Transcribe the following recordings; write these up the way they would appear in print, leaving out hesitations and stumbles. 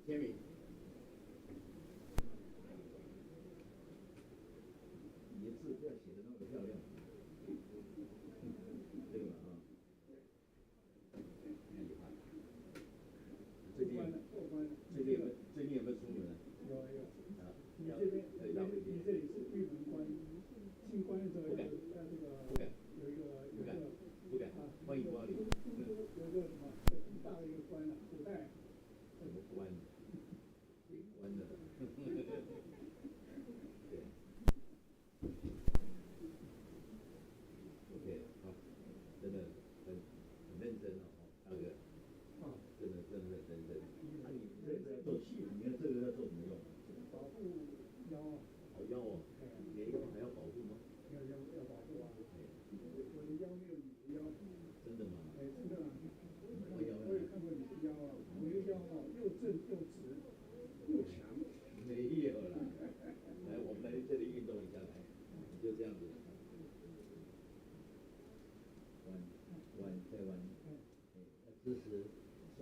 签名。你的字不要写的那么漂亮，这个啊，你看，最近有没有出门啊？有。啊，你这边，你这里是玉门关，进关的时候要这个，有一个不敢，欢迎光临。有一个什么？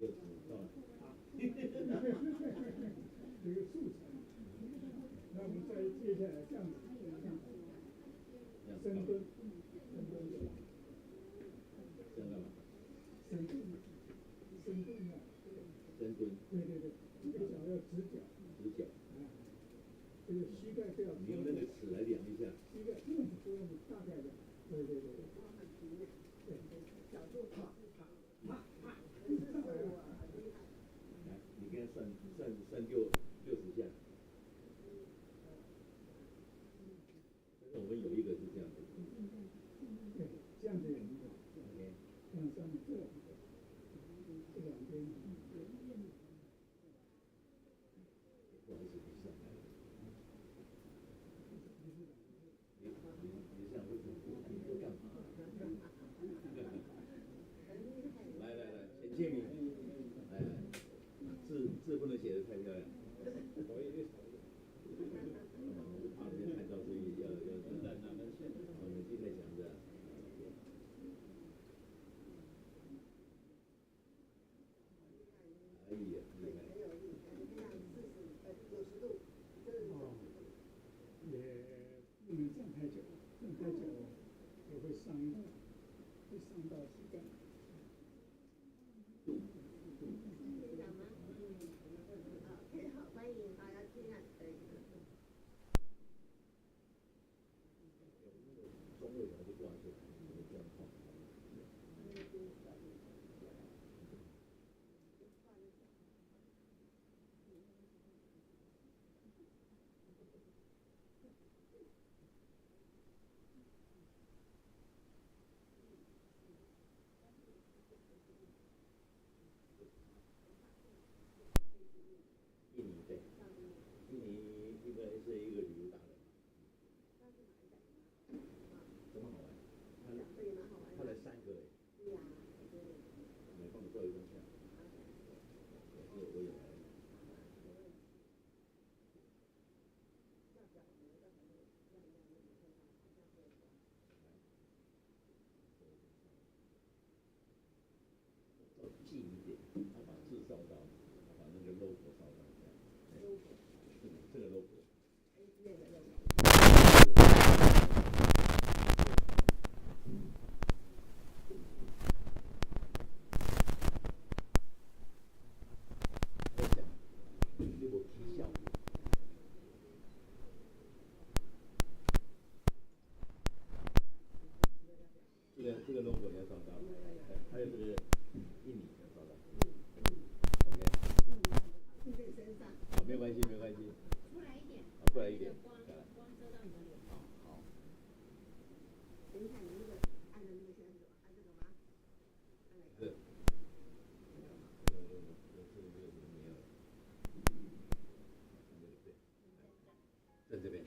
有到了。这个速成。那我们再接下来这样子，深蹲，这样干嘛？深蹲啊。深蹲。对，这个脚要直角。直角。这个膝盖不要。你用那个尺来量一下。膝盖不用大概的。对。角度好。来，你给他算60下。我们有一个是这样子。对，这样子也很好。OK。向上面这两边。不好意思，你上来了。你这样会干嘛？来，前签名。来，字不能写得太漂亮。旁边拍照注意要我们记太强的。哎呀，厉害。也不能站太久，也会伤到膝盖。欢迎大家进来。中位把它挂起来，这样放。印尼对，印尼应该是一个旅游达人。怎么好玩？他来3个哎。对呀。没放照一张相。我有来。近一点，他把字烧到，把那个 logo 烧到这样。这个 logo。这个 logo 你要找到，还有这个印尼要找到。OK。好，没有关系。过来一点。光遮到你的脸。好。等一下，你那个按的那个现在是按这个吗？按哪个？在这边。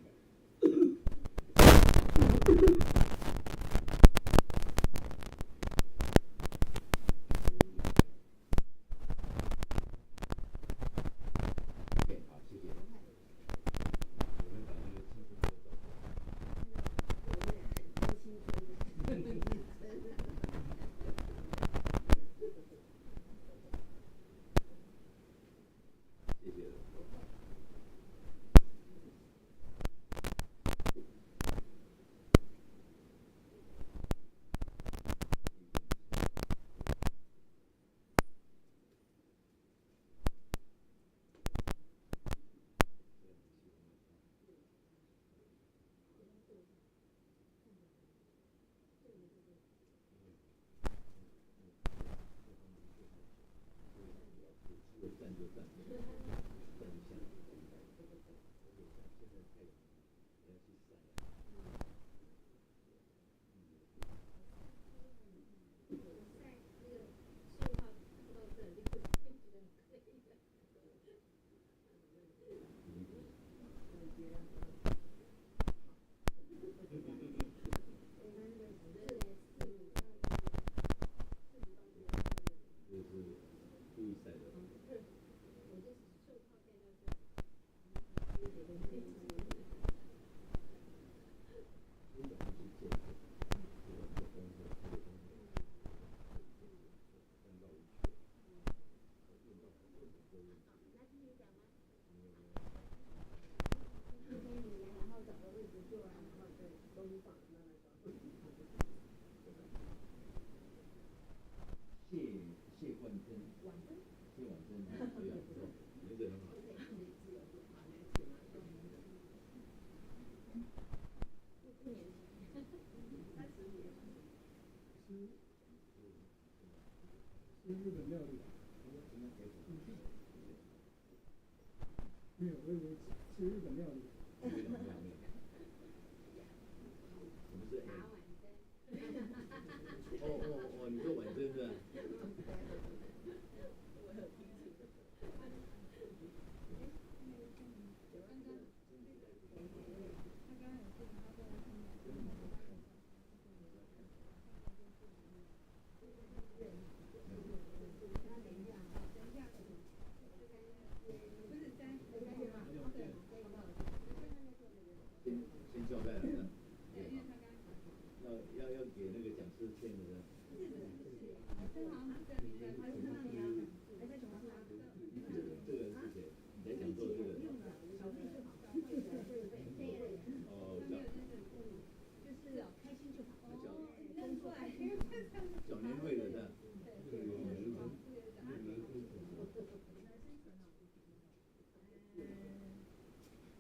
没这很好。是日本料理吧？没有，我以为是日本料理。什么是 A？你说婉珍是吧？先交代了的，要给那个讲师签的呢。这个是谁？你在讲座这个？哦，就是开心就好。缴年会的是吧？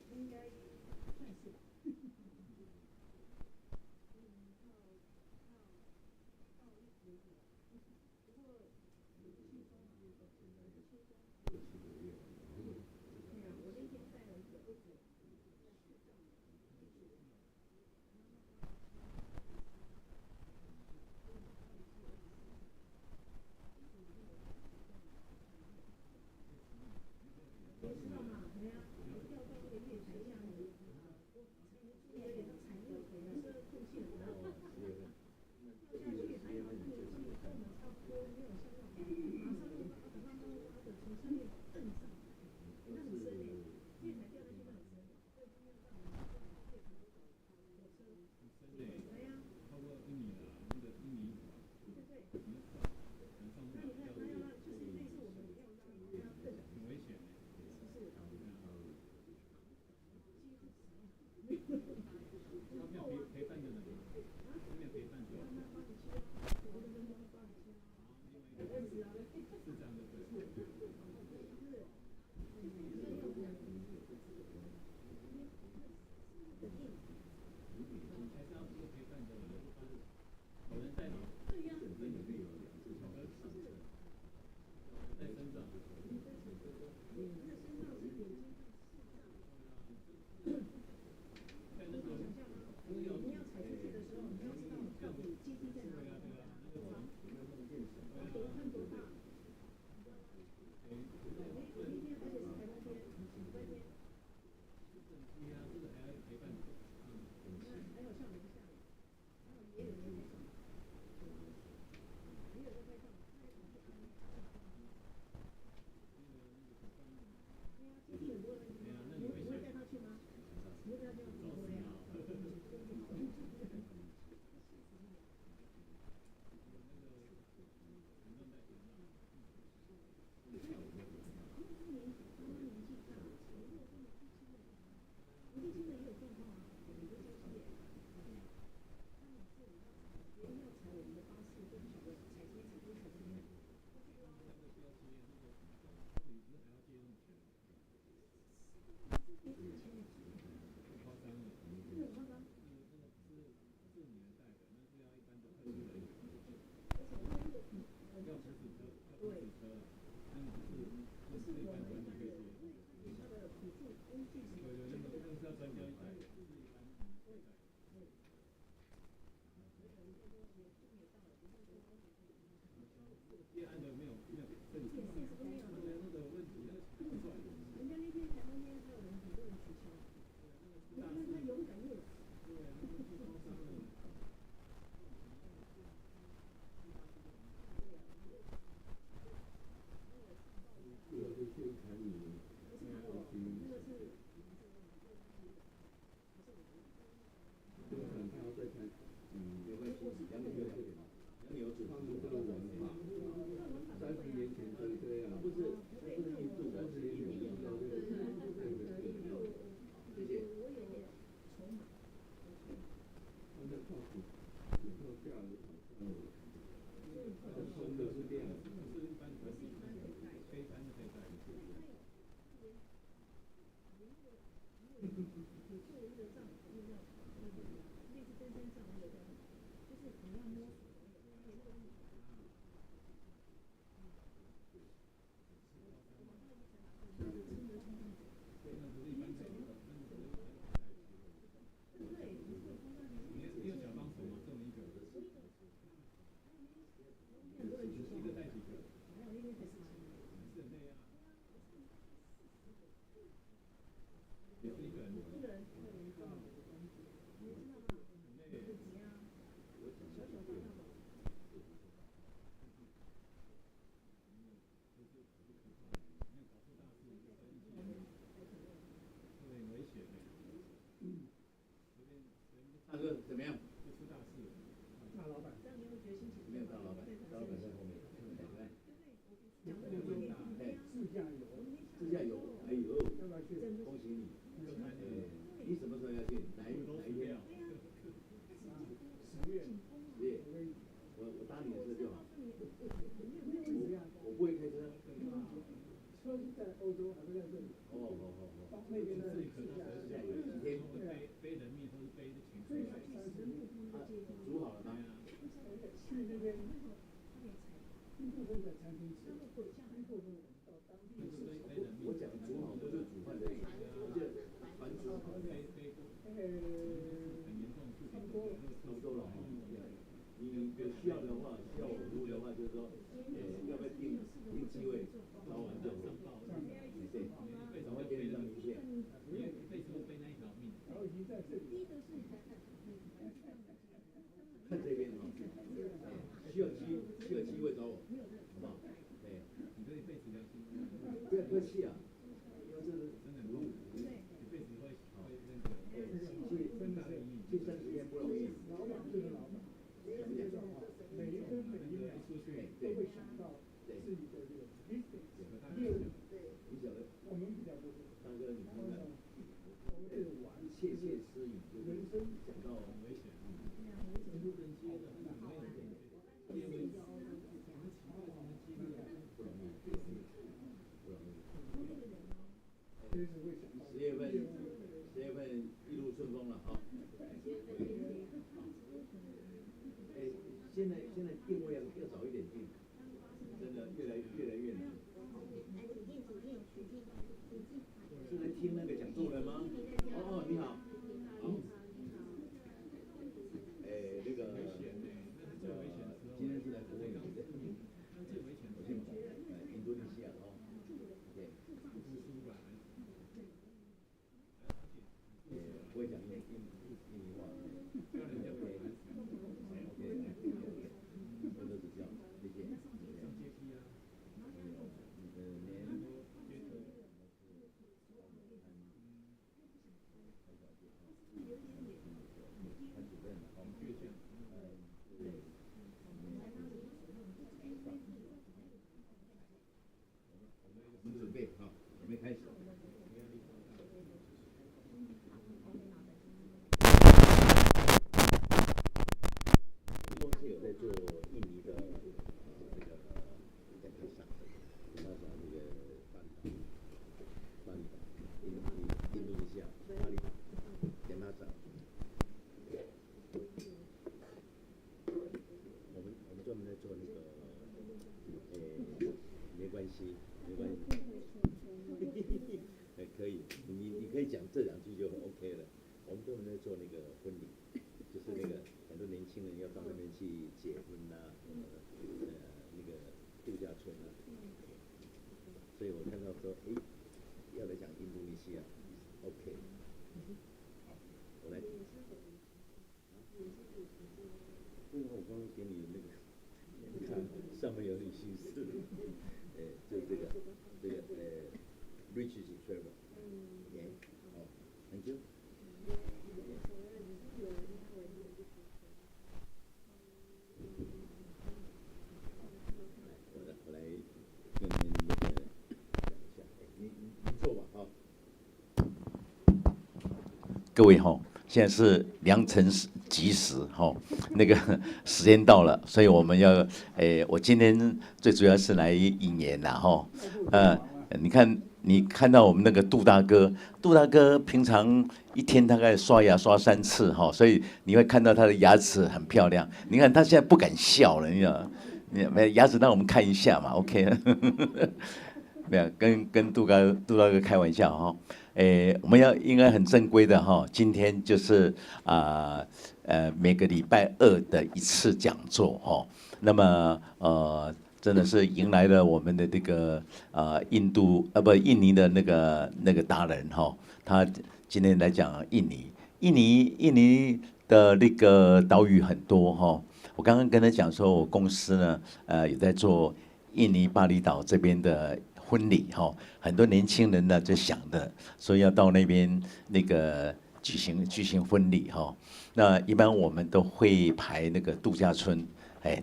应该算是吧。没关系，杨柳有这个文化，印度会在餐厅吃。我讲煮好不是煮饭的意思，就是反煮。差不多了。你有需要的话，需要我服务的话，就是说，要不要订机位，然后我们就对，然后给你张名片。然后已经在这里。看这边啊，需要机会找我，好不好？对，你这一辈子良心，不要客气啊，因为这是真的服务，一辈子会去30天不容易。老板就是老板，每一分每一秒都会想到自己的这个 business 业务。你晓得，我们比较不会。大哥，你看看，我们是玩窃私语，人生讲到很危险，人不能接的，很危险，因为不容易，10月份一路顺风了啊！现在定位要早一点定，真的越来越难。是在听那个讲座人吗？哦，你好，好。那个，今天是来服务你的，我先跑，印度尼西亚哦，对，不会讲印尼话，OK，多多指教，谢谢。我们准备好，准备开始。公司有在做印尼的那个在开上，那个巴厘岛，印度尼西亚巴厘岛，在那上。我们专门在做那个，没关系。可以，你可以讲这2句就 OK 了。我们专门在做那个婚礼，就是那个很多年轻人要到那边去结婚啊，那个度假村啊。所以我看到说，要来讲印度尼西亚 ，OK。好，我来。这个我刚刚给你那个，你看上面有你心事，就这个，Rich is travel。OK， 好 ，Thank you。我来跟你们那个讲一下，你坐吧哈。各位哈，现在是良辰吉时哈，那个时间到了，所以我们要，我今天最主要是来引言啦哈，你看到我们那个杜大哥平常一天大概刷牙刷3次哈，所以你会看到他的牙齿很漂亮。你看他现在不敢笑了，你知道，牙齿让我们看一下嘛 ，OK 没有跟杜大哥开玩笑哈。我们应该很正规的哈，今天就是每个礼拜2的1次讲座哈。那么真的是迎来了我们的这个印尼的那个达人哈，他今天来讲印尼的那个岛屿很多哈。我刚刚跟他讲说，我公司呢有在做印尼巴厘岛这边的婚礼哈，很多年轻人呢就想的说要到那边那个举行婚礼哈。那一般我们都会排那个度假村，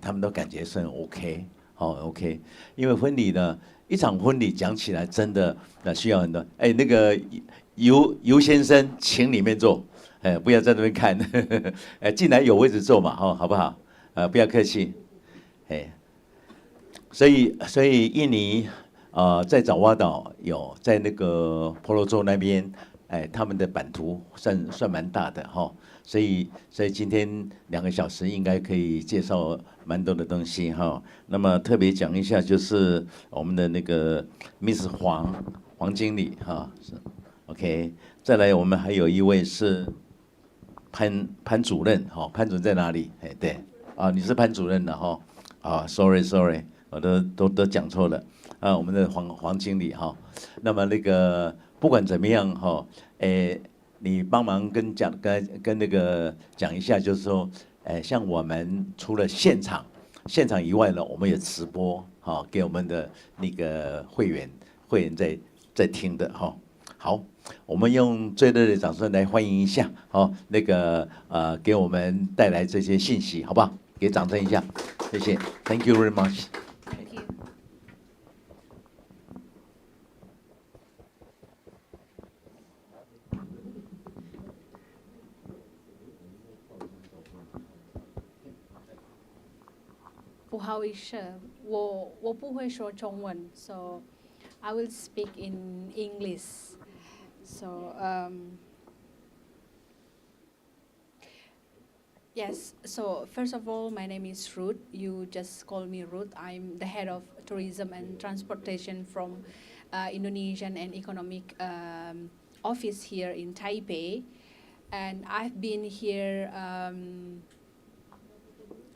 他们都感觉是很 OK。OK， 因为婚礼呢，一场婚礼讲起来真的需要很多。那个尤先生，请里面坐，不要在那边看，进来有位置坐嘛，好不好？不要客气，所以印尼在爪哇岛有，在那个婆罗洲那边，他们的版图算蛮大的哈，所以今天2个小时应该可以介绍蛮多的东西哈。那么特别讲一下，就是我们的那个 Miss 黄经理哈，是 OK。再来，我们还有一位是潘主任哈，潘主任在哪里？哎，对，啊，你是潘主任的哈，啊，sorry， 我都讲错了。啊，我们的黄经理哈，那么那个不管怎么样哈，你帮忙跟那个讲一下，就是说，像我们除了现场以外呢，我们也直播哈，给我们的那个会员在听的哈。好，我们用最热烈的掌声来欢迎一下，好，那个给我们带来这些信息，好不好？给掌声一下，谢谢 ，Thank you very much。Thank you. "不好意思，我不会说中文 so I will speak in English. So yes, so first of all, my name is Ruth. You just call me Ruth. I'm the head of tourism and transportation from Indonesian and economic office here in Taipei. And I've been here.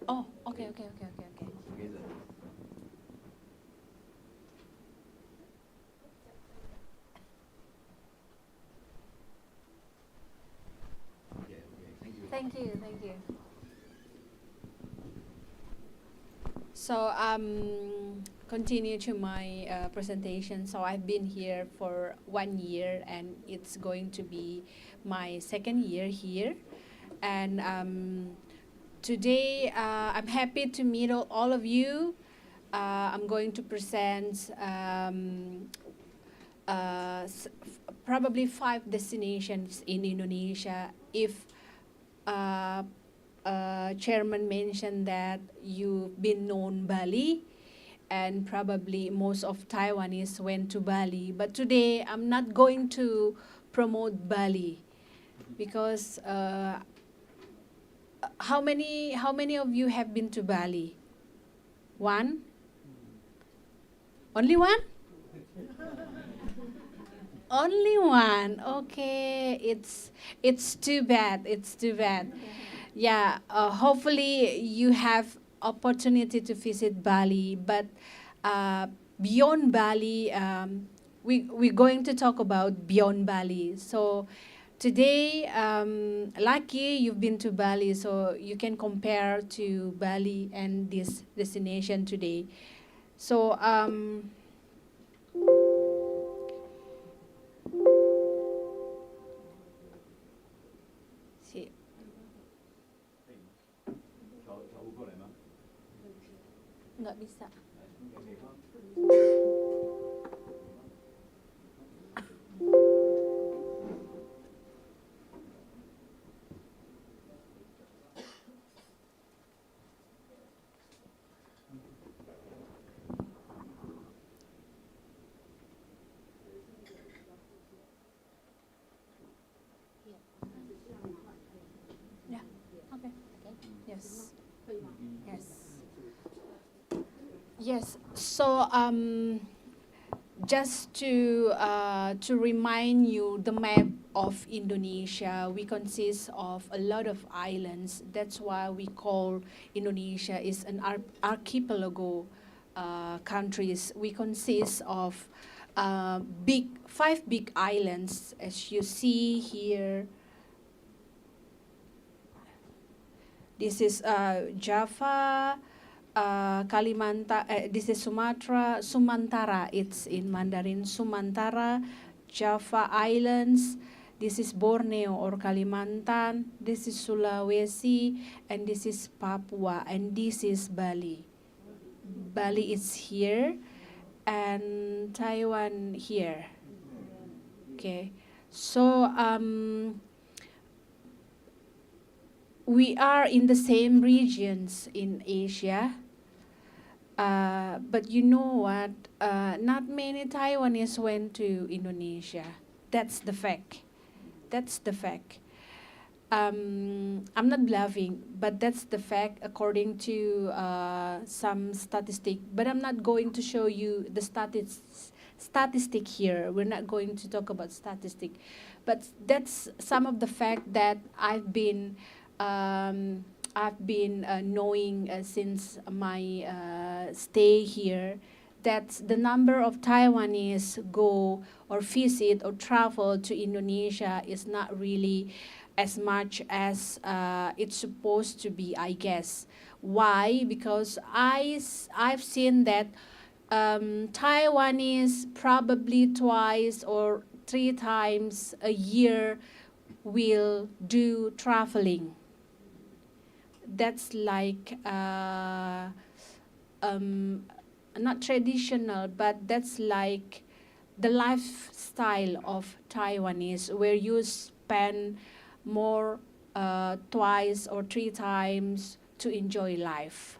Oh, okay. Thank you. So continue to my presentation. So I've been here for 1 year, and it's going to be my 2nd year here. And today I'm happy to meet all of you. I'm going to present probably 5 destinations in Indonesia. If chairman mentioned that you've been known Bali, and probably most of Taiwanese went to Bali. But today I'm not going to promote Bali because how many of you have been to Bali? One? Only one? Only one. Okay, it's too bad. Yeah, hopefully you have opportunity to visit Bali, but beyond Bali, we're going to talk about beyond Bali. So today, lucky you've been to Bali, so you can compare to Bali and this destination today. So see. Nggak bisa. Yeah. Okay. Yes. Yes. So just to remind you, the map of Indonesia, we consist of a lot of islands. That's why we call Indonesia is an archipelago countries. We consist of 5 big islands, as you see here. This is Java, Kalimantan. This is Sumantara. It's in Mandarin. Sumantara, Java Islands. This is Borneo or Kalimantan. This is Sulawesi, and this is Papua, and this is Bali. Bali is here, and Taiwan here. Okay, so we are in the same regions in Asia, but you know what? Not many Taiwanese went to Indonesia. That's the fact. That's the fact. I'm not bluffing, but that's the fact according to some statistic. But I'm not going to show you the statistic here. We're not going to talk about statistic, but that's some of the fact that I've been knowing since my stay here. That the number of Taiwanese go or visit or travel to Indonesia is not really as much as it's supposed to be, I guess. Why? Because I've seen that Taiwanese probably twice or 3 times a year will do traveling. That's like not traditional, but that's like the lifestyle of Taiwanese, where you spend more twice or 3 times to enjoy life.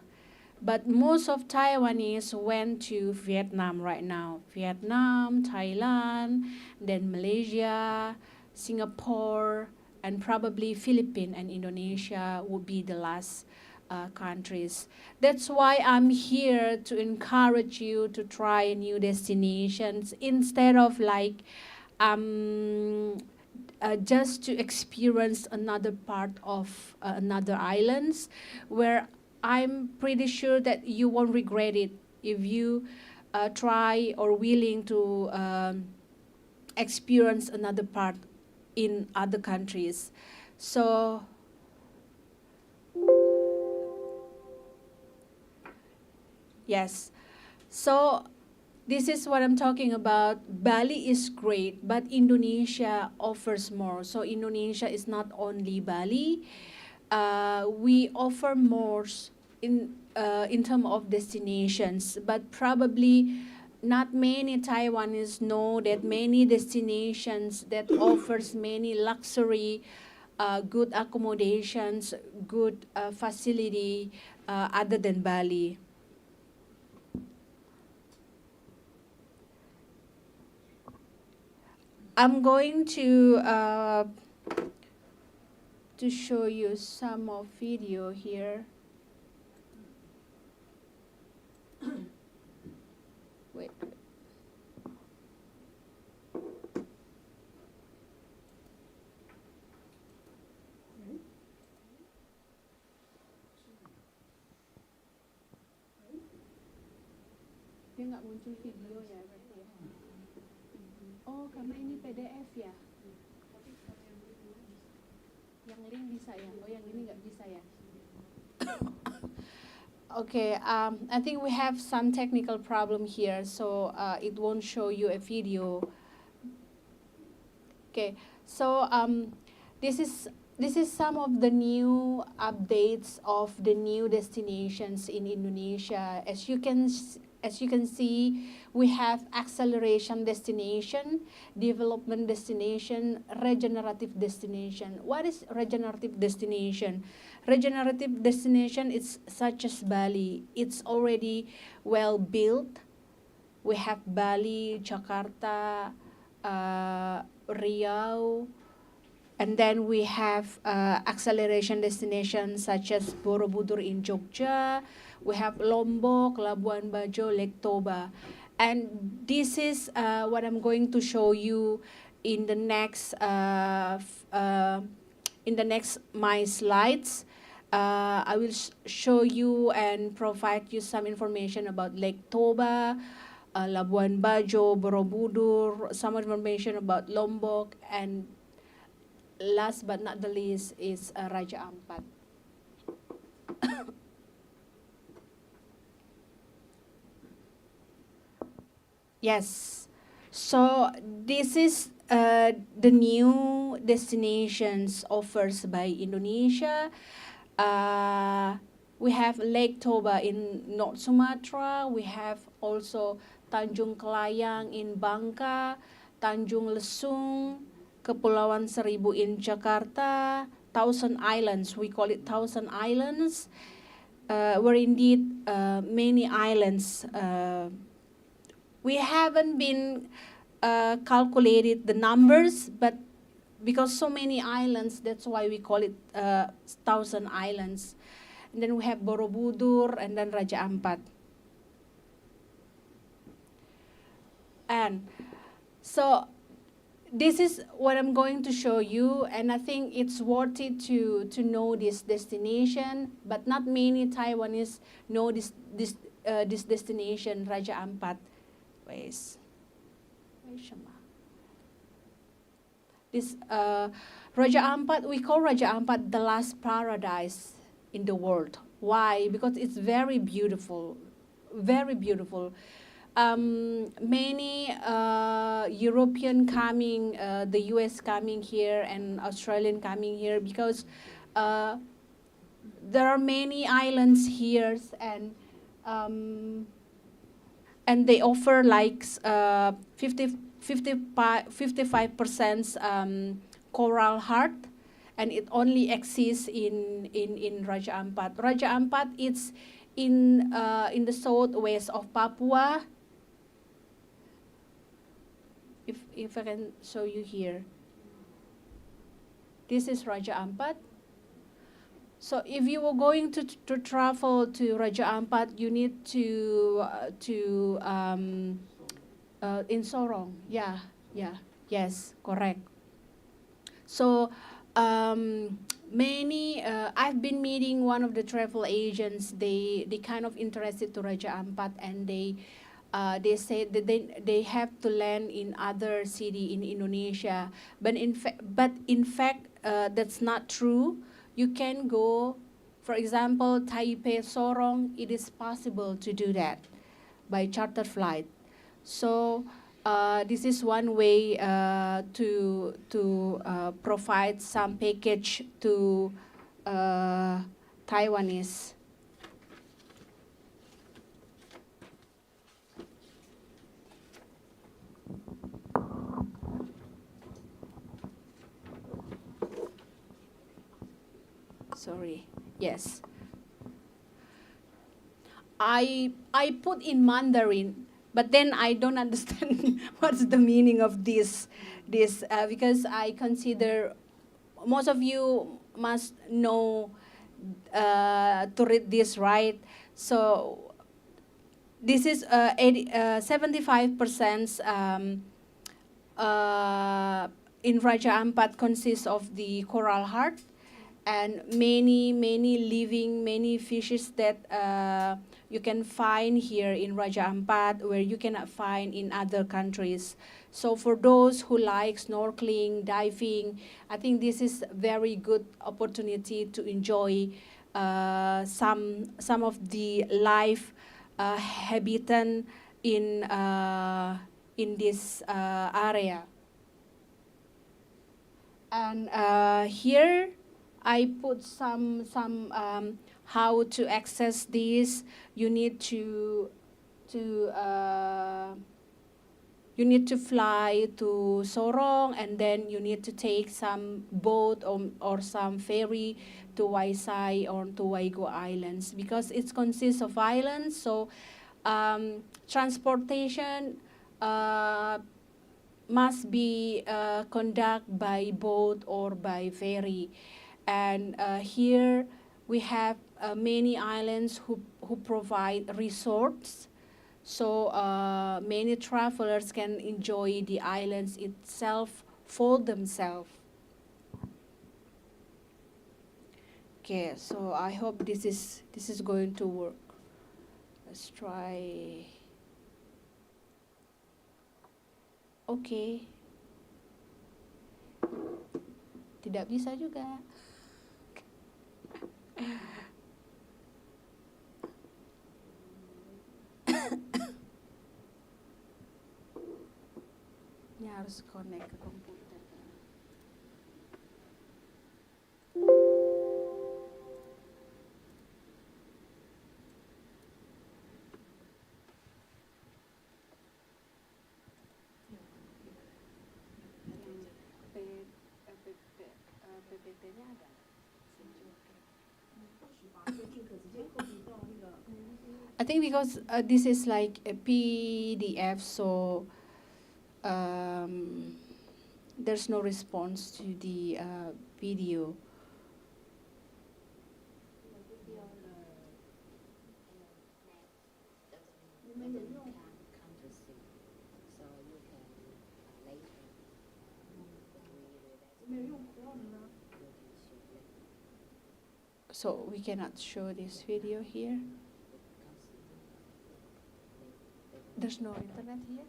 But most of Taiwanese went to Vietnam right now. Vietnam, Thailand, then Malaysia, Singapore, and probably Philippines and Indonesia would be the last countries. That's why I'm here to encourage you to try new destinations instead of like just to experience another part of another islands, where I'm pretty sure that you won't regret it if you try or willing to experience another part in other countries. So yes, so this is what I'm talking about. Bali is great, but Indonesia offers more. So Indonesia is not only Bali. We offer more in terms of destinations, but probably not many Taiwanese know that many destinations that offers many luxury, good accommodations, good facility other than Bali. I'm going to show you some of video here. Wait. Dia nggak muncul video ya berarti ya. Oh, karena ini PDF ya. Yang link bisa ya. Oh, yang ini nggak bisa ya. Okay, I think we have some technical problem here, so it won't show you a video. Okay, so this is some of the new updates of the new destinations in Indonesia. As you can see, we have acceleration destination, development destination, regenerative destination. What is regenerative destination? Regenerative destination is such as Bali. It's already well built. We have Bali, Jakarta, Riau, and then we have acceleration destinations such as Borobudur in Jogja. We have Lombok, Labuan Bajo, Lake Toba. And this is what I'm going to show you in the next my slides. I will show you and provide you some information about Lake Toba, Labuan Bajo, Borobudur, some information about Lombok, and last but not the least is Raja Ampat. Yes, so this is the new destinations offers by Indonesia. We have Lake Toba in North Sumatra. We have also Tanjung Kelayang in Bangka, Tanjung Lesung, Kepulauan Seribu in Jakarta, Thousand Islands. We call it Thousand Islands, where indeed many islands. We haven't been calculated the numbers, but because so many islands, that's why we call it 1,000 islands. And then we have Borobudur and then Raja Ampat. And so this is what I'm going to show you, and I think it's worth it to know this destination, but not many Taiwanese know this destination, Raja Ampat. This Raja Ampat, we call Raja Ampat the last paradise in the world. Why? Because it's very beautiful, very beautiful. Many European coming, the US coming here, and Australian coming here because there are many islands here, and they offer like 55% coral heart, and it only exists in Raja Ampat. Raja Ampat is in the southwest of Papua. If I can show you here, this is Raja Ampat. So if you were going to travel to Raja Ampat, you need to in Sorong, yes, correct. So many I've been meeting one of the travel agents. They kind of interested to Raja Ampat, and they say that they have to land in other city in Indonesia, but in fact that's not true. You can go, for example, Taipei, Sorong. It is possible to do that by charter flight. So this is one way to provide some package to Taiwanese. Sorry. Yes. I put in Mandarin, but then I don't understand what's the meaning of this because I consider most of you must know to read this, right? So this is 75% in Raja Ampat consists of the coral heart, and many fishes that you can find here in Raja Ampat where you cannot find in other countries. So for those who like snorkeling, diving, I think this is a very good opportunity to enjoy some of the life habitat in this area. And here I put some how to access this. You need to fly to Sorong, and then you need to take some boat or some ferry to Waisai or to Waigo Islands, because it consists of islands. So transportation must be conducted by boat or by ferry. And here we have many islands who provide resorts. So many travelers can enjoy the islands itself for themselves. Okay, so I hope this is going to work. Let's try. Okay. Tidak bisa juga. Ini harus connect ke komputer. PPT-nya ada. I think because this is like a PDF, so there's no response to the video. So we cannot show this video here. There's no internet here?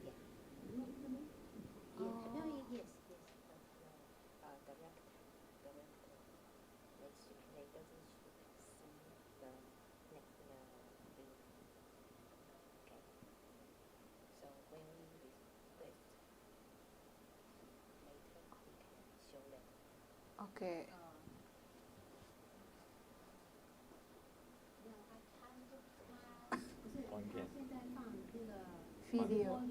Okay. Video.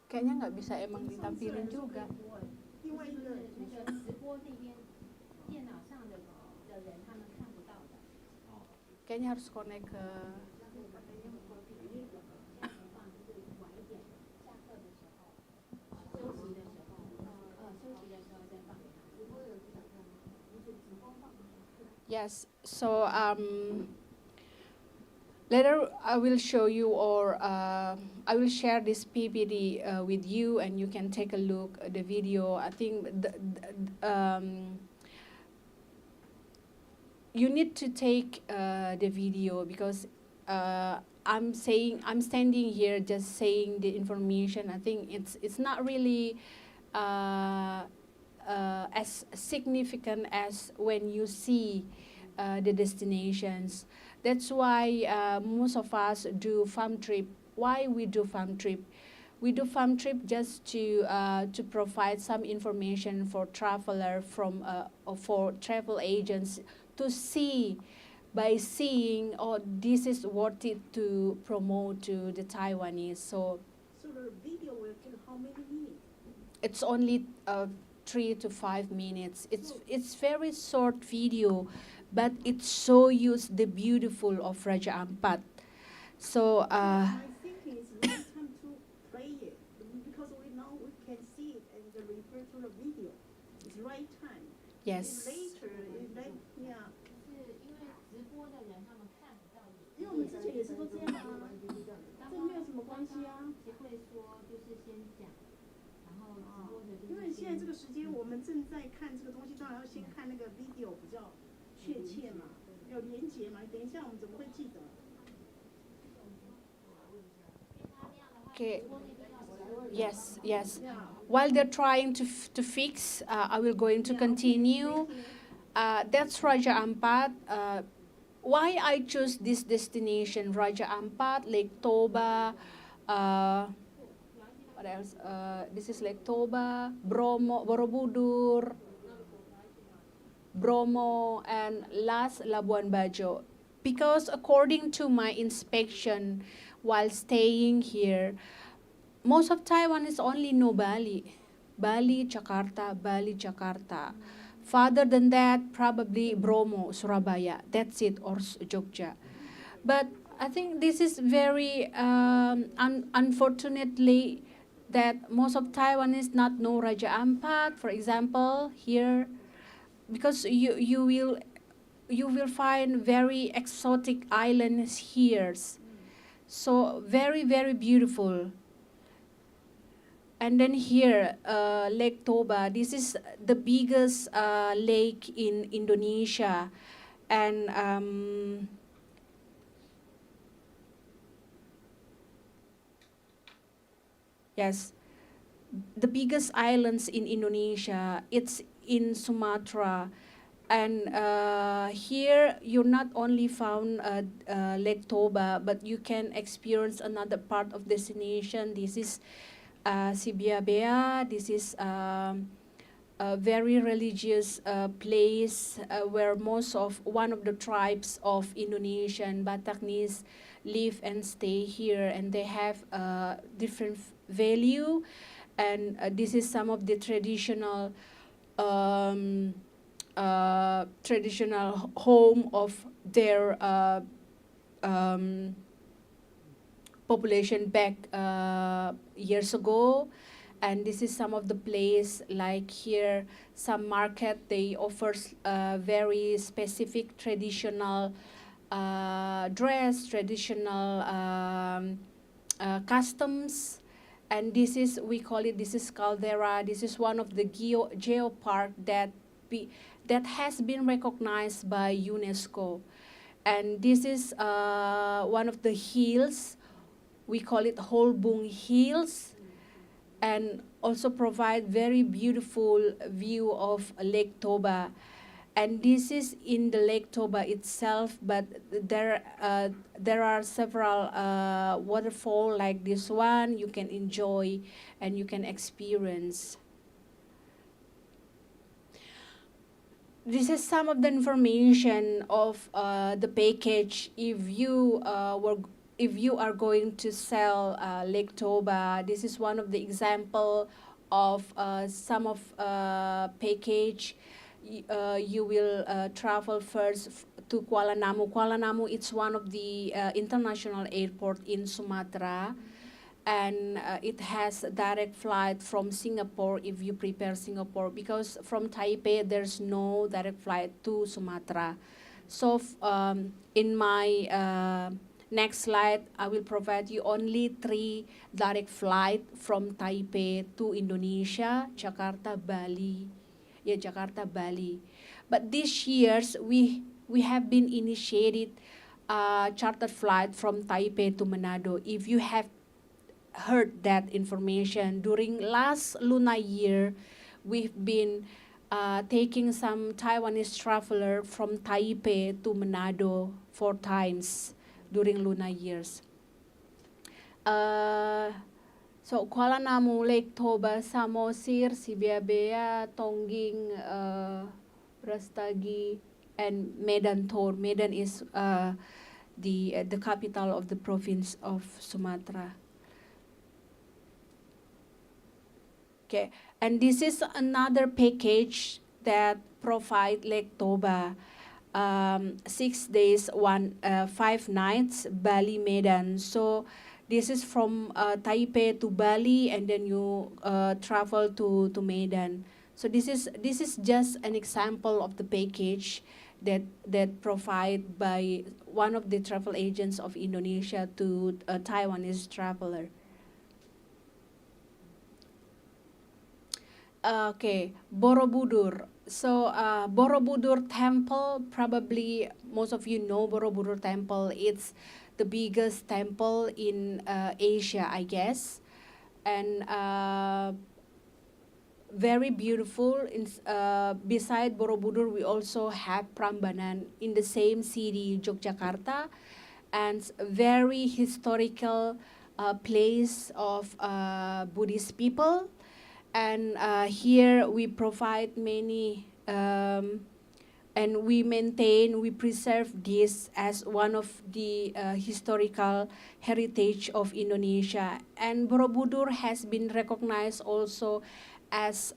Kayaknya nggak bisa emang ditampilin juga. Kayaknya harus connect ke. Yes, so later I will show you, or I will share this PPT with you, and you can take a look at the video. I think you need to take the video, because I'm standing here just saying the information. I think it's not really as significant as when you see the destinations. That's why most of us do farm trip. Why we do farm trip? We do farm trip just to provide some information for traveler or for travel agents to see. By seeing, oh, this is worth it to promote to the Taiwanese. So the video will take how many minutes? It's only 3 to 5 minutes. It's very short video, but it shows you the beautiful of Raja Ampat. So my thinking is right time to play it, because we know we can see it and refer to the video. It's right time. yes. Later, yeah. 因为我们之前也是都这样啊，这没有什么关系啊。因为现在这个时间我们正在看这个东西，当然要先看那个 video 比较确切嘛，有连结嘛。等一下我们怎么会记得？ Okay. Yes, yes. While they're trying to fix, I will going to continue. That's Raja Ampat. Why I choose this destination, Raja Ampat, Lake Toba, what else? This is Lake Toba, Bromo, Borobudur, Bromo, and last Labuan Bajo. Because according to my inspection while staying here, most of Taiwan is only know Bali. Bali, Jakarta, Bali, Jakarta. Further than that, probably Bromo, Surabaya. That's it, or Jogja. But I think this is very unfortunately that most of Taiwanese not know Raja Ampat, for example, here, because you will find very exotic islands here. So very, very beautiful. And then here, Lake Toba. This is the biggest lake in Indonesia. And yes, the biggest islands in Indonesia, it's in Sumatra. And here you not only found Lake Toba, but you can experience another part of destination. This is Sibiabea. This is a very religious place where one of the tribes of Indonesian Bataknis live and stay here, and they have different value. And this is some of the traditional traditional home of their population back years ago. And this is some of the place, like here, some market, they offer very specific traditional dress, traditional customs. And this is, we call it, this is caldera. This is one of the geopark that has been recognized by UNESCO. And this is one of the hills. We call it Holbung Hills, and also provide very beautiful view of Lake Toba. And this is in the Lake Toba itself, but there are several waterfall like this one you can enjoy and you can experience. This is some of the information of the package. If you are going to sell Lake Toba, this is one of the example of some of package. You will travel first to Kuala Namu. Kuala Namu, it's one of the international airport in Sumatra, and it has direct flight from Singapore if you prepare Singapore, because from Taipei there's no direct flight to Sumatra. So in my next slide, I will provide you only 3 direct flight from Taipei to Indonesia, Jakarta, Bali. Yeah, Jakarta, Bali. But this year's we have been initiated chartered flight from Taipei to Manado. If you have heard that information, during last Lunar year, we've been taking some Taiwanese traveler from Taipei to Manado 4 times during lunar years. So Kuala Namu, Lake Toba, Samosir, Sibiabea, Tongging, Rastagi, and Medan Tor. Medan is the capital of the province of Sumatra. Okay, and this is another package that provide Lake Toba. 6 days, 5 nights, Bali, Medan. So this is from Taipei to Bali, and then you travel to Medan. So this is just an example of the package that provide by one of the travel agents of Indonesia to a Taiwanese traveler. Okay, Borobudur. So Borobudur Temple, probably most of you know Borobudur Temple. It's the biggest temple in Asia, I guess, and very beautiful. Beside Borobudur, we also have Prambanan in the same city, Yogyakarta, and very historical place of Buddhist people. And here we provide many, and we preserve this as one of the historical heritage of Indonesia. And Borobudur has been recognized also as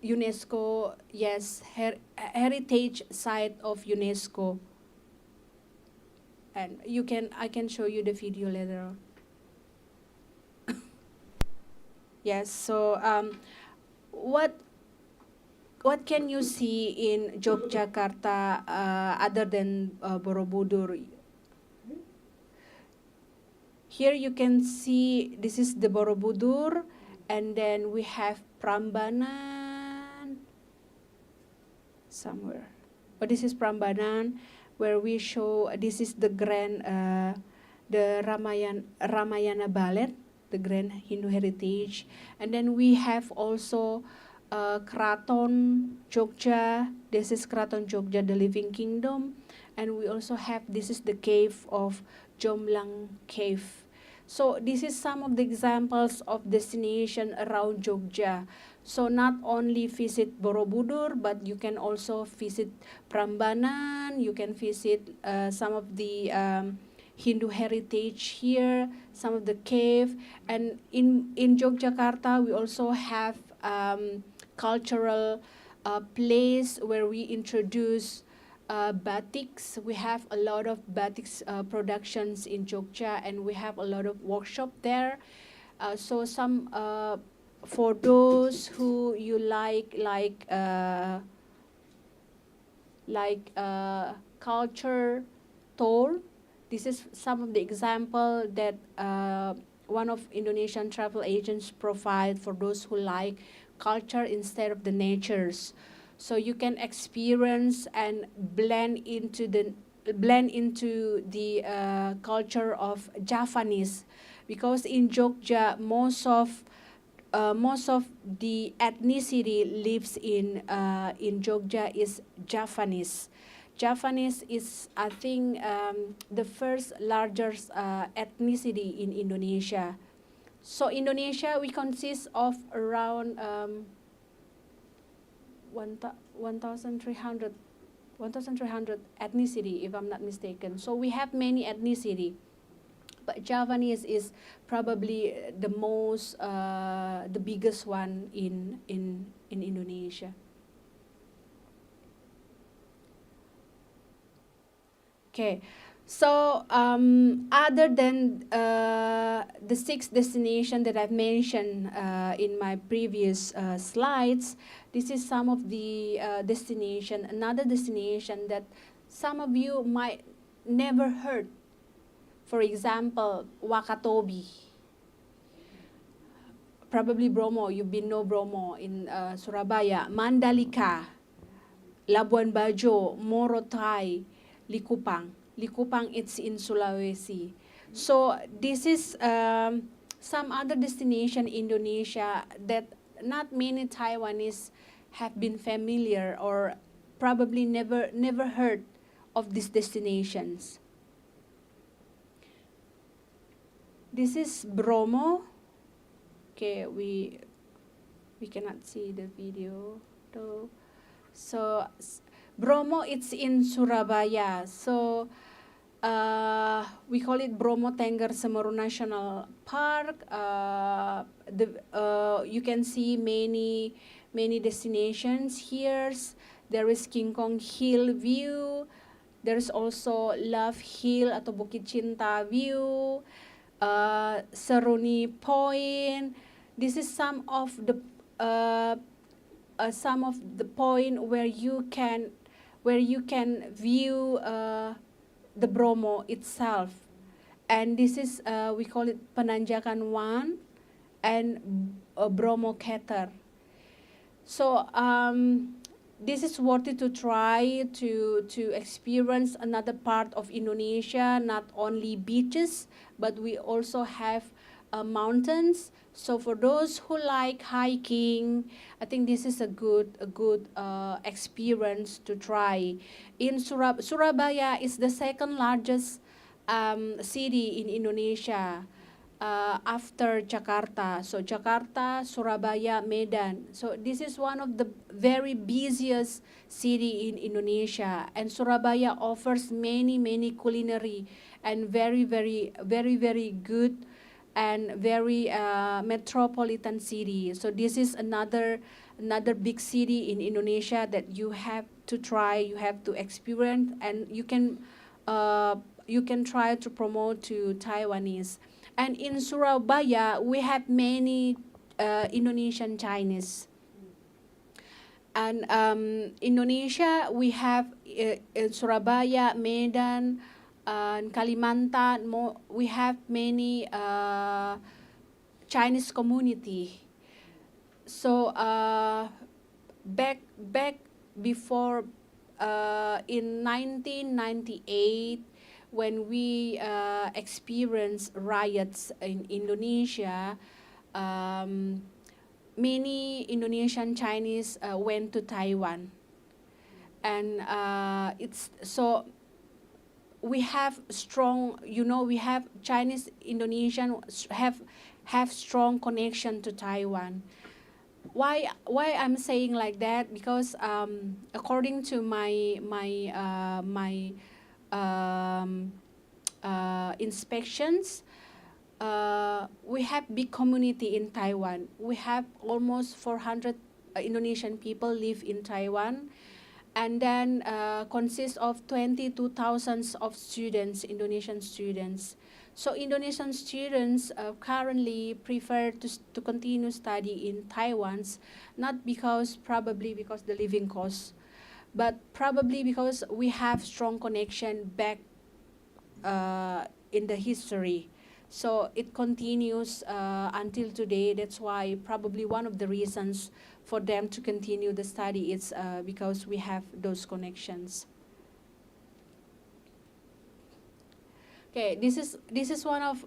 UNESCO, yes, heritage site of UNESCO. And I can show you the video later on. Yes, so what can you see in Yogyakarta other than Borobudur? Here you can see this is the Borobudur, and then we have Prambanan somewhere. But this is Prambanan, where we show this is the grand the Ramayana Ballet, the grand Hindu heritage. And then we have also Kraton Jogja. This is Kraton Jogja, the living kingdom. And we also have, this is the cave of Jomblang Cave. So this is some of the examples of destination around Jogja. So not only visit Borobudur, but you can also visit Prambanan, you can visit some of the Hindu heritage here, some of the cave. And in Yogyakarta, we also have cultural place where we introduce batiks. We have a lot of batiks productions in Jogja, and we have a lot of workshop there. So some for those who you like culture tour. This is some of the example that one of Indonesian travel agents provide for those who like culture instead of the natures. So you can experience and blend into the culture of Javanese, because in Jogja most of the ethnicity lives in Jogja is Javanese. Javanese is, I think, the first largest ethnicity in Indonesia. So Indonesia, we consist of around 1,300 ethnicity, if I'm not mistaken. So we have many ethnicity, but Javanese is probably the most, the biggest one in Indonesia. Okay, so other than the 6 destinations that I've mentioned in my previous slides, this is some of the destination. Another destination that some of you might never heard. For example, Wakatobi. Probably Bromo, you've been know Bromo in Surabaya. Mandalika, Labuan Bajo, Morotai, Likupang. Likupang, it's in Sulawesi. So this is some other destination in Indonesia that not many Taiwanese have been familiar or probably never heard of these destinations. This is Bromo. Okay, we cannot see the video though. So Bromo, it's in Surabaya. So we call it Bromo Tengger Semeru National Park. You can see many destinations here. There is King Kong Hill view. There is also Love Hill atau Bukit Cinta view. Seruni Point. This is some of the point where you can view the Bromo itself, and this is we call it Penanjakan 1 and Bromo Keter. So this is worth it to try to experience another part of Indonesia, not only beaches, but we also have mountains. So for those who like hiking, I think this is a good experience to try. In Surabaya is the second largest city in Indonesia after Jakarta. So Jakarta, Surabaya, Medan. So this is one of the very busiest city in Indonesia, and Surabaya offers many culinary and very good and very metropolitan city. So this is another big city in Indonesia that you have to try, you have to experience, and you can try to promote to Taiwanese. And in Surabaya, we have many Indonesian Chinese. And Indonesia, we have in Surabaya, Medan, Kalimantan, we have many Chinese community. So back before in 1998, when we experienced riots in Indonesia, many Indonesian Chinese went to Taiwan, and it's so. We have strong, we have Chinese Indonesian have strong connection to Taiwan. Why I'm saying like that? Because according to my inspections, we have big community in Taiwan. We have almost 400 Indonesian people live in Taiwan, and then consists of 22,000 of students, Indonesian students. So Indonesian students currently prefer to continue study in Taiwan, not probably because the living cost, but probably because we have strong connection back in the history. So it continues until today. That's why probably one of the reasons for them to continue the study is because we have those connections. Okay, this is one of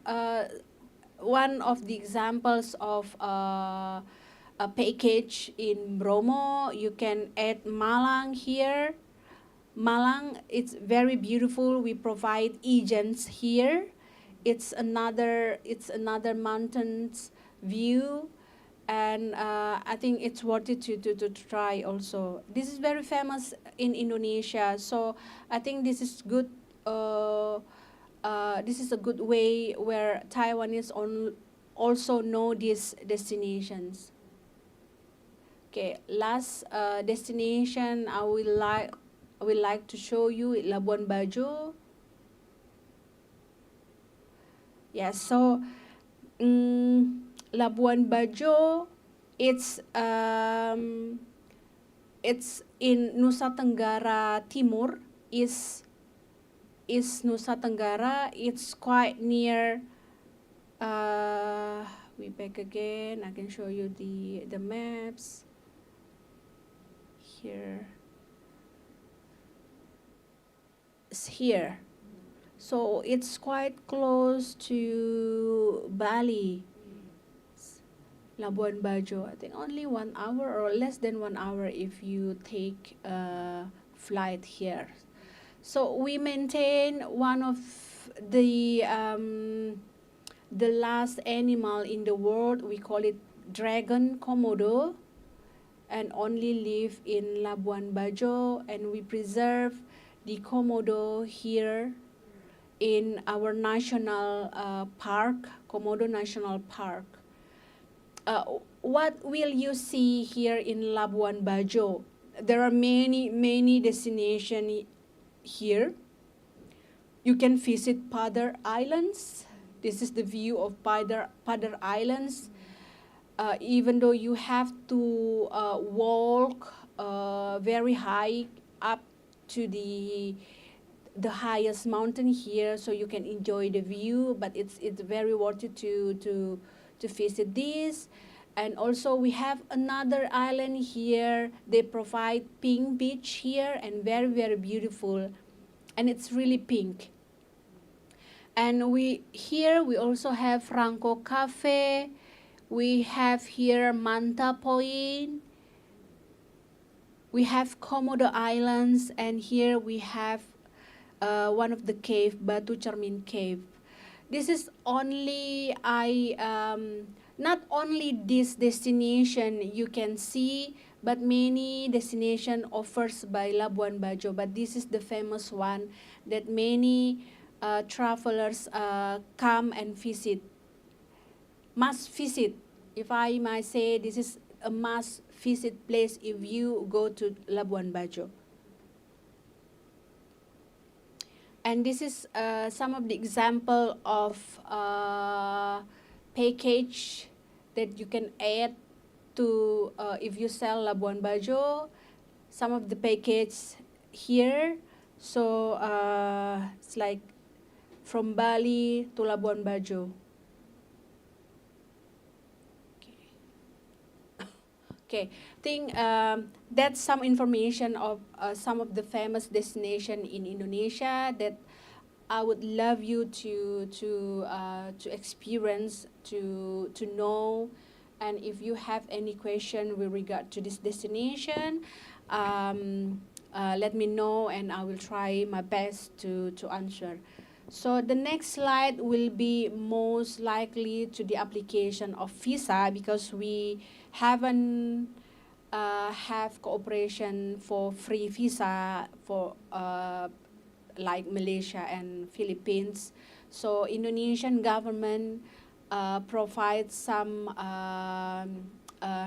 the examples of a package in Bromo. You can add Malang here. Malang, it's very beautiful. We provide agents here. It's another mountains view, and I think it's worth it to try also. This is very famous in Indonesia, so I think this is good. This is a good way where Taiwanese also know these destinations. Okay, last destination I will like to show you Labuan Bajo. Yeah, so Labuan Bajo, it's in Nusa Tenggara Timur. Is Nusa Tenggara. It's quite near. We back again. I can show you the maps here. It's here. So it's quite close to Bali. Labuan Bajo, I think only 1 hour or less than 1 hour if you take a flight here. So we maintain one of the last animal in the world. We call it dragon komodo, and only live in Labuan Bajo, and we preserve the komodo here in our national park, Komodo National Park. What will you see here in Labuan Bajo? There are many destinations here. You can visit Padar Islands. This is the view of Padar Islands. Even though you have to walk very high up to the highest mountain here, so you can enjoy the view, but it's very worth it to visit this. And also we have another island here. They provide pink beach here, and very beautiful, and it's really pink. And we also have Franco Cafe. We have here Manta Point. We have Komodo Islands, and here we have one of the cave, Batu Cermin Cave. This is only not only this destination you can see, but many destination offers by Labuan Bajo. But this is the famous one that many travelers come and visit. Must visit, if I might say, this is a must visit place if you go to Labuan Bajo. And this is some of the example of package that you can add to if you sell Labuan Bajo. Some of the package here. So it's like from Bali to Labuan Bajo. Okay, I think that's some information of some of the famous destination in Indonesia that I would love you to experience, to know. And if you have any question with regard to this destination, let me know, and I will try my best to answer. So the next slide will be most likely to the application of visa, because we haven't have cooperation for free visa for like Malaysia and Philippines. So Indonesian government provides some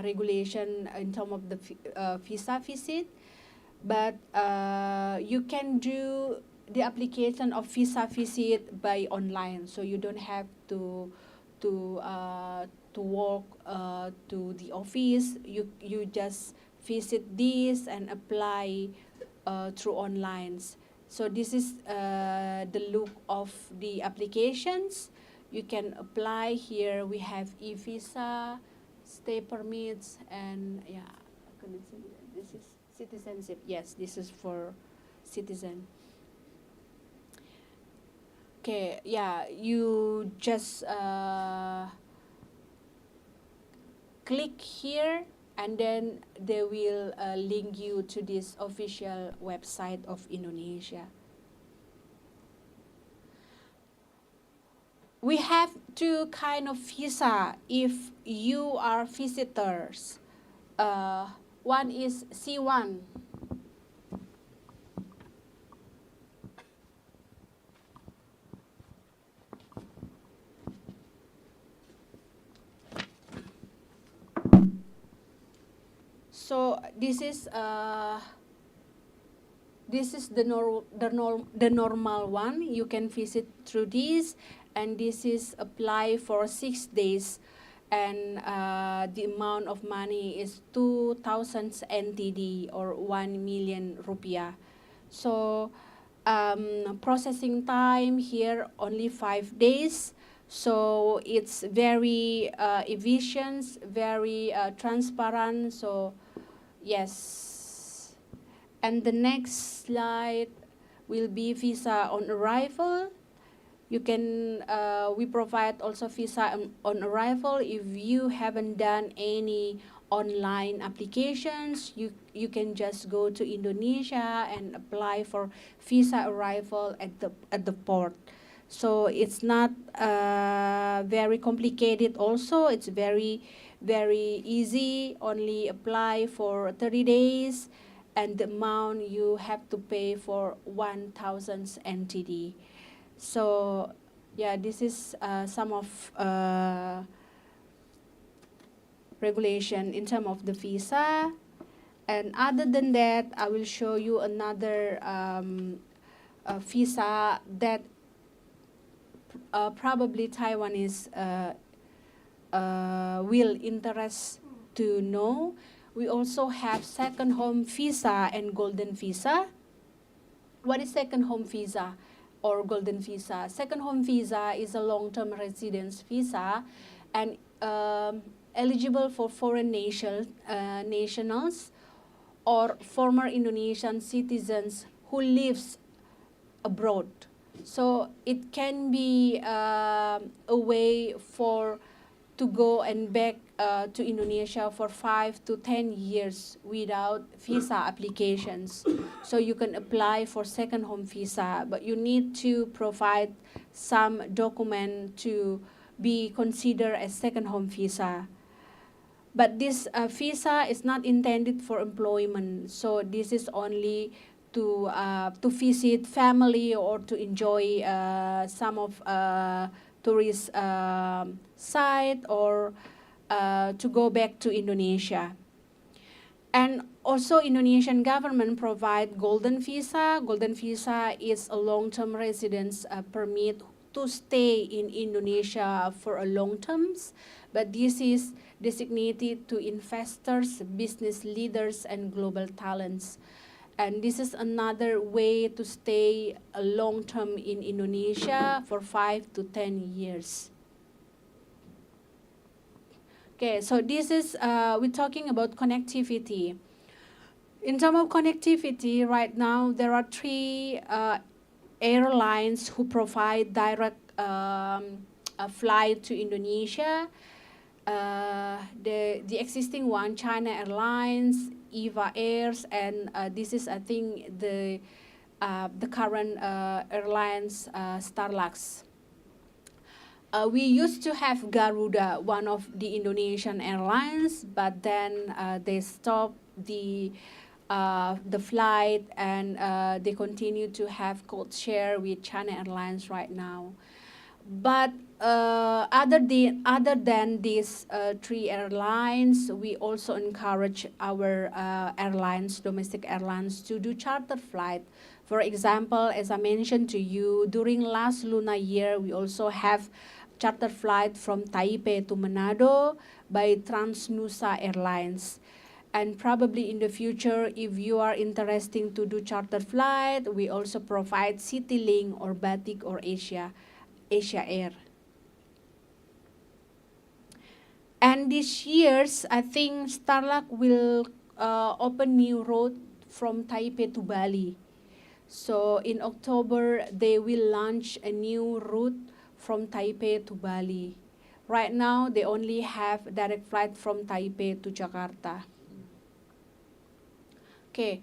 regulation in terms of the visa visit, but you can do the application of visa visit by online, so you don't have to walk to the office. You just visit this and apply through online. So this is the look of the applications. You can apply here. We have e-visa, stay permits, and yeah, this is citizenship. Yes, this is for citizen. Okay, yeah, you just click here, and then they will link you to this official website of Indonesia. We have two kind of visa if you are visitors. One is C1. So this is the normal one. You can visit through this, and this is apply for 6 days, and the amount of money is 2,000 NTD or 1 million rupiah. So processing time here only 5 days. So it's very efficient, very transparent. So yes. And the next slide will be visa on arrival. You can, we provide also visa on arrival. If you haven't done any online applications, you can just go to Indonesia and apply for visa arrival at the port. So it's not very complicated also. It's very easy. Only apply for 30 days, and the amount you have to pay for 1,000 NTD. So yeah, this is some of regulation in terms of the visa. And other than that, I will show you another visa that probably Taiwanese will interest to know. We also have second home visa and golden visa. What is second home visa or golden visa? Second home visa is a long-term residence visa, and eligible for foreign nationals or former Indonesian citizens who lives abroad. So it can be a way to go and back to Indonesia for 5 to 10 years without visa applications. So you can apply for second home visa, but you need to provide some document to be considered as second home visa. But this visa is not intended for employment, so this is only to visit family or to enjoy some of tourist site, or to go back to Indonesia. And also Indonesian government provide golden visa. Golden visa is a long-term residence permit to stay in Indonesia for a long terms, but this is designated to investors, business leaders, and global talents. And this is another way to stay a long term in Indonesia for 5 to 10 years. Okay, so this is, we're talking about connectivity. In terms of connectivity, right now there are 3 airlines who provide direct flight to Indonesia. The existing one, China Airlines, EVA Airs, and this is, I think, the current airlines, Starlux. We used to have Garuda, one of the Indonesian airlines, but then they stopped the flight, and they continue to have code share with China Airlines right now. But other than these three airlines, we also encourage our airlines, domestic airlines, to do charter flight. For example, as I mentioned to you, during last lunar year, we also have charter flight from Taipei to Manado by Transnusa Airlines. And probably in the future, if you are interested to do charter flight, we also provide CityLink or Batik or Asia Air. And this year's, I think Starlux will open new road from Taipei to Bali. So in October, they will launch a new route from Taipei to Bali. Right now, they only have direct flight from Taipei to Jakarta. Okay.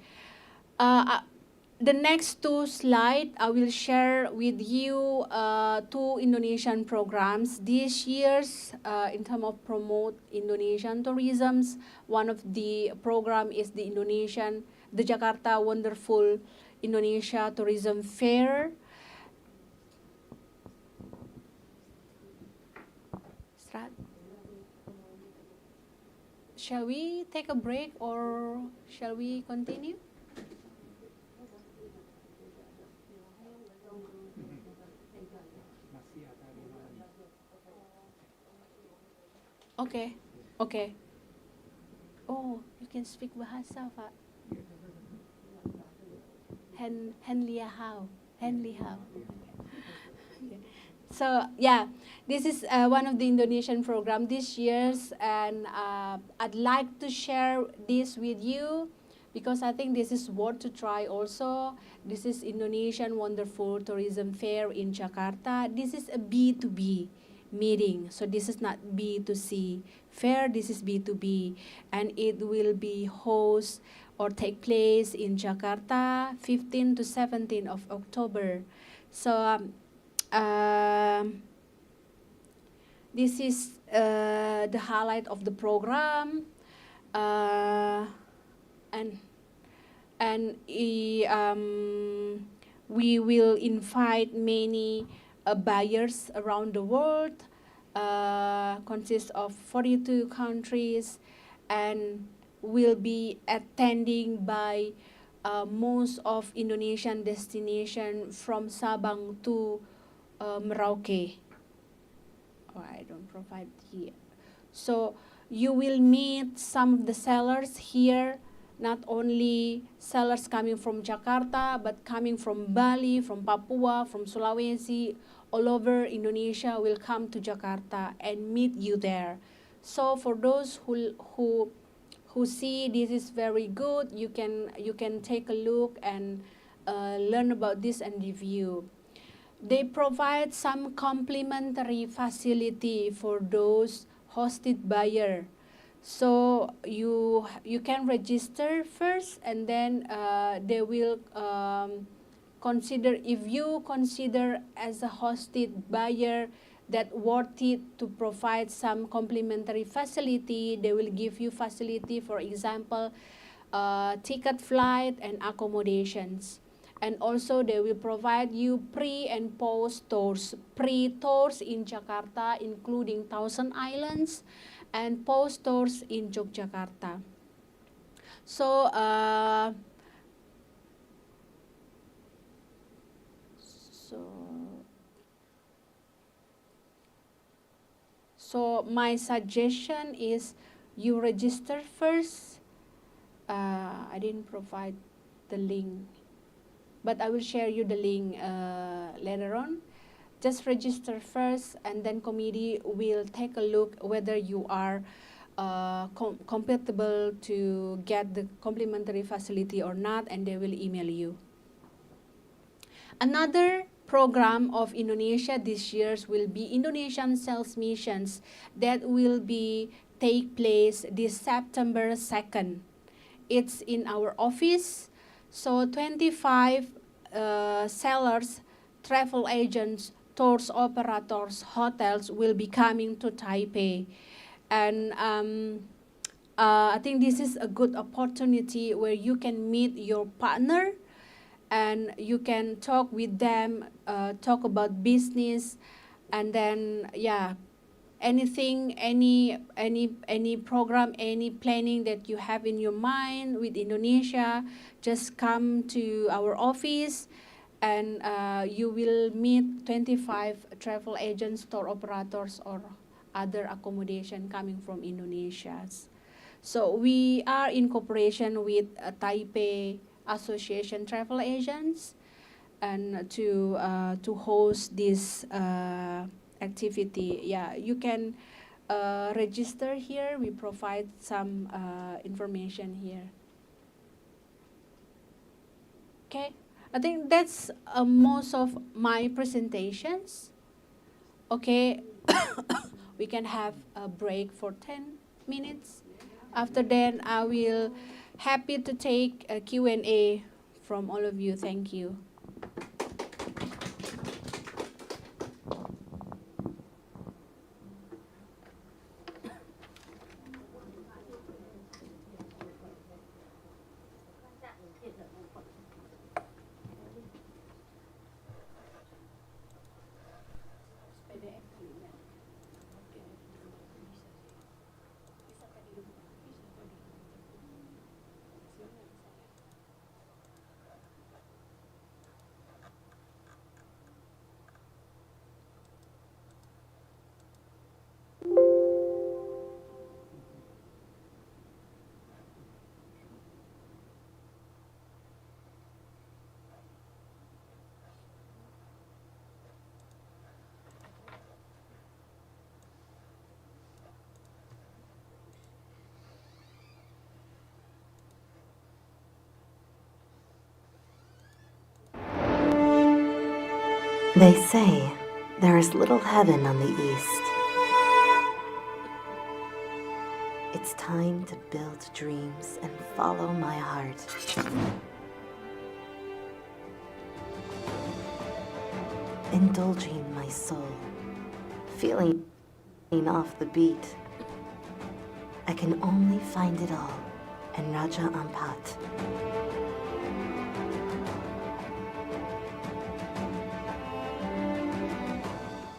The next two slides, I will share with you two Indonesian programs. This year's, in terms of promote Indonesian tourism, one of the program is the Jakarta Wonderful Indonesia Tourism Fair. Shall we take a break or shall we continue? Okay, okay. Oh, you can speak bahasa, Pak. Henley how? So yeah, this is one of the Indonesian program this year's, and I'd like to share this with you because I think this is worth to try also. This is Indonesian Wonderful Tourism Fair in Jakarta. This is a B2B meeting, so this is not B2C fair, this is B2B, and it will be host or take place in Jakarta 15 to 17 of October. So this is the highlight of the program, and we will invite many buyers around the world, consists of 42 countries, and will be attending by most of Indonesian destination from Sabang to Merauke. Oh, I don't provide here. So you will meet some of the sellers here, not only sellers coming from Jakarta, but coming from Bali, from Papua, from Sulawesi, all over Indonesia will come to Jakarta and meet you there. So for those who see this is very good, you can take a look and learn about this and review. They provide some complimentary facility for those hosted buyer. So you can register first, and then they will consider, if you consider as a hosted buyer that worth it to provide some complimentary facility, they will give you facility, for example, ticket, flight, and accommodations. And also they will provide you pre and post tours. Pre-tours in Jakarta, including Thousand Islands, and post tours in Yogyakarta. So So my suggestion is you register first. I didn't provide the link, but I will share you the link later on. Just register first, and then committee will take a look whether you are compatible to get the complimentary facility or not, and they will email you. Another program of Indonesia this year will be Indonesian Sales Missions that will be take place this September 2nd. It's in our office. So 25 sellers, travel agents, tours operators, hotels will be coming to Taipei. And I think this is a good opportunity where you can meet your partner and you can talk with them, talk about business, And then, yeah, anything, any program, any planning that you have in your mind with Indonesia, just come to our office, and you will meet 25 travel agents, tour operators, or other accommodation coming from Indonesia. So we are in cooperation with Taipei Association Travel Agents, and to host this activity. Yeah, you can register here. We provide some information here. Okay, I think that's most of my presentations. Okay, we can have a break for 10 minutes. After that, I will happy to take a Q&A from all of you. Thank you. They say there is little heaven on the east. It's time to build dreams and follow my heart. Indulging my soul, feeling off the beat. I can only find it all in Raja Ampat.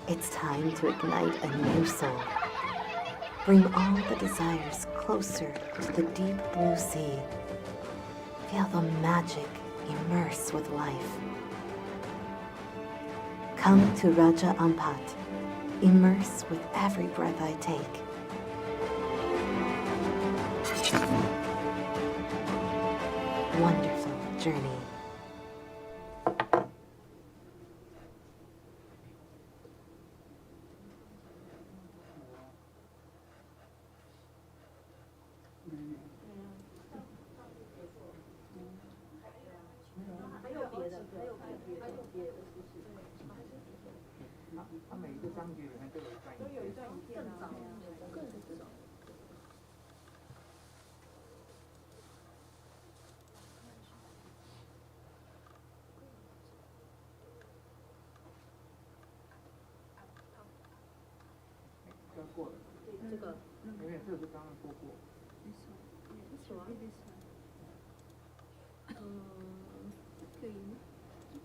It's time to ignite a new soul. Bring all the desires closer to the deep blue sea. Feel the magic immerse with life. Come to Raja Ampat. Immerse with every breath I take. Wonderful journey.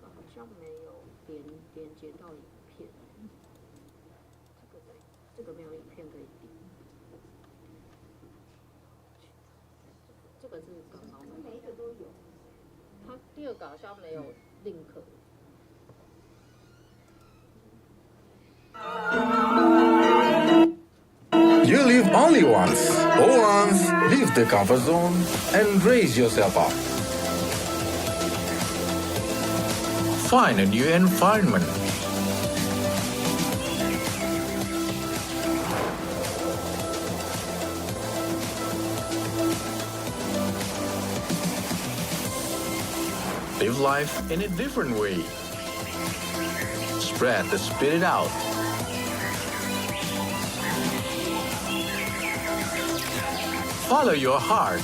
好像没有连接到影片，这个没有影片可以点，这个是刚好每一个都有，它第二个好像没有 link。You live only once. For once, leave the comfort zone and raise yourself up. Find a new environment. Live life in a different way. Spread the spirit out. Follow your heart.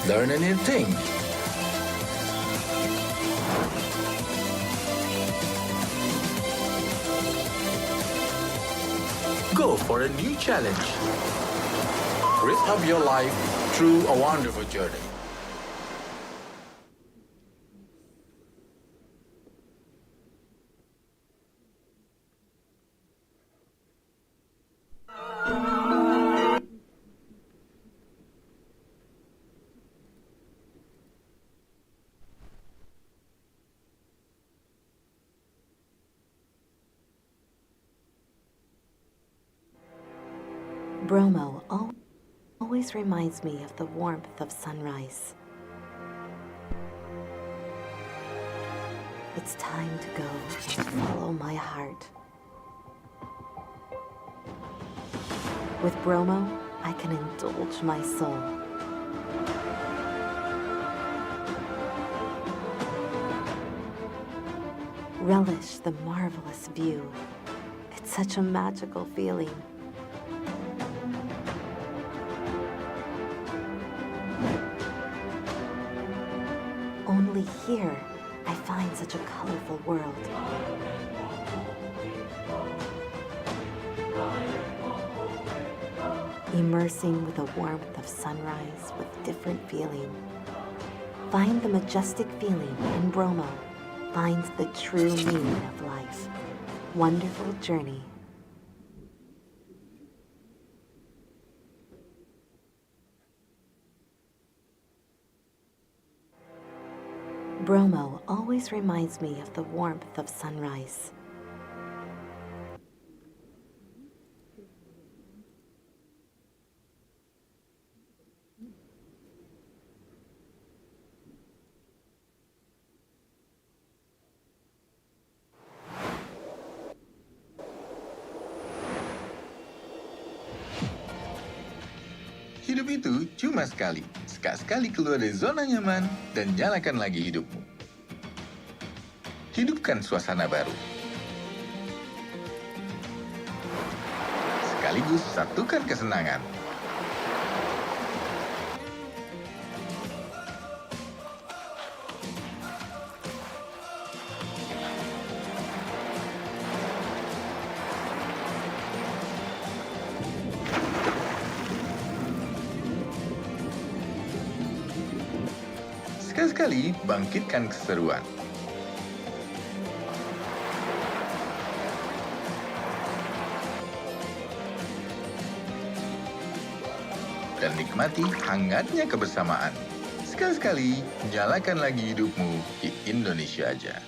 Learn a new thing. Go for a new challenge. Risk up your life through a wonderful journey. Bromo always reminds me of the warmth of sunrise. It's time to go and follow my heart. With Bromo, I can indulge my soul. Relish the marvelous view. It's such a magical feeling. Only here, I find such a colorful world. Immersing with the warmth of sunrise with different feeling. Find the majestic feeling in Bromo. Find the true meaning of life. Wonderful journey. Bromo always reminds me of the warmth of sunrise. Hidup itu cuma sekali. Sekali keluar dari zona nyaman dan nyalakan lagi hidupmu. Hidupkan suasana baru. Sekaligus satukan kesenangan. Sekali-sekali bangkitkan keseruan. Dan nikmati hangatnya kebersamaan. Sekali-sekali nyalakan lagi hidupmu di Indonesia aja.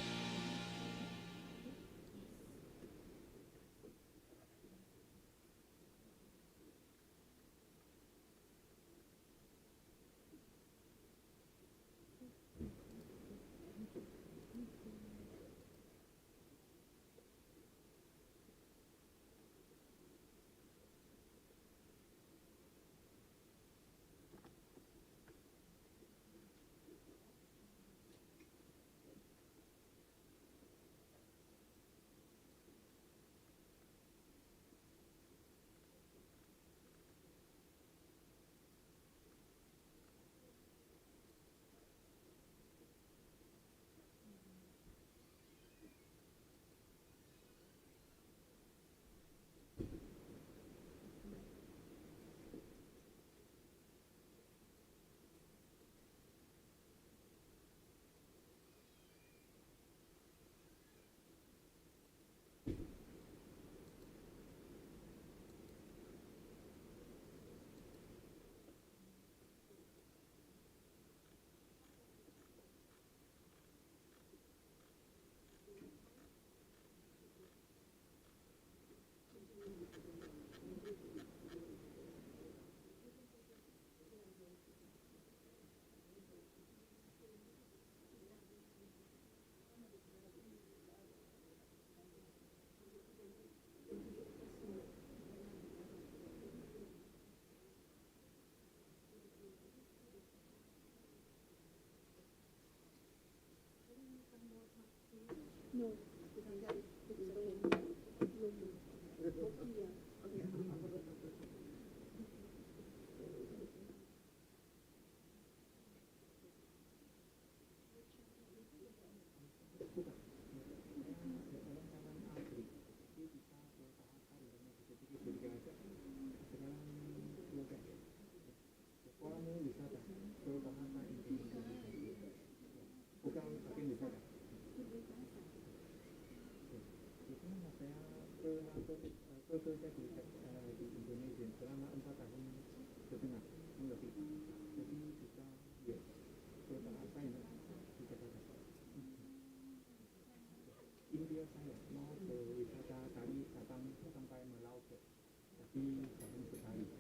bekerja di Indonesia selama 4 tahun setengah lebih. Jadi bisa ya berbahasa di Jakarta. India saya mau berwisata tadi datang sampai Merauke, tapi jangan sekali.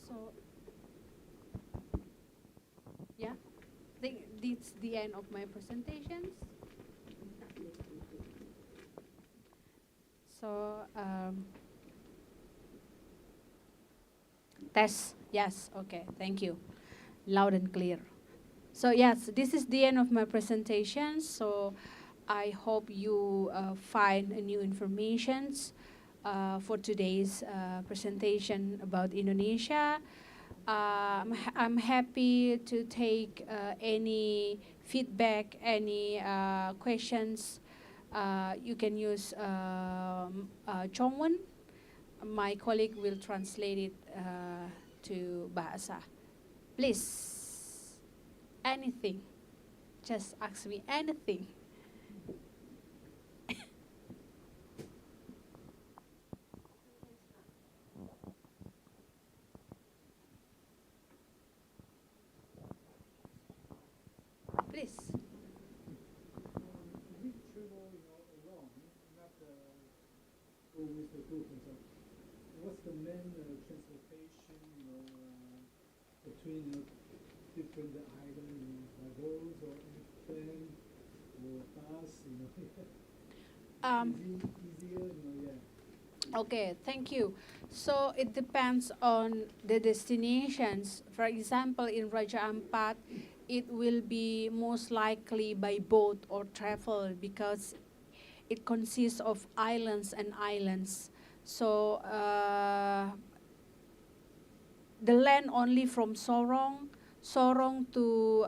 So, yeah, think this the end of my presentations. So, test, yes, okay, thank you. Loud and clear. So yes, this is the end of my presentation. So I hope you find new informations for today's presentation about Indonesia. I'm happy to take any feedback, any questions. You can use Chongwon. My colleague will translate it to Bahasa. Please, anything. Just ask me anything. Please. We travel, along, not go with the group and so. What's the main transportation, between different islands, by roads or airplane or bus, easier, yeah. Okay, thank you. So it depends on the destinations. For example, in Raja Ampat, it will be most likely by boat or travel because it consists of islands and islands. So the land only from Sorong to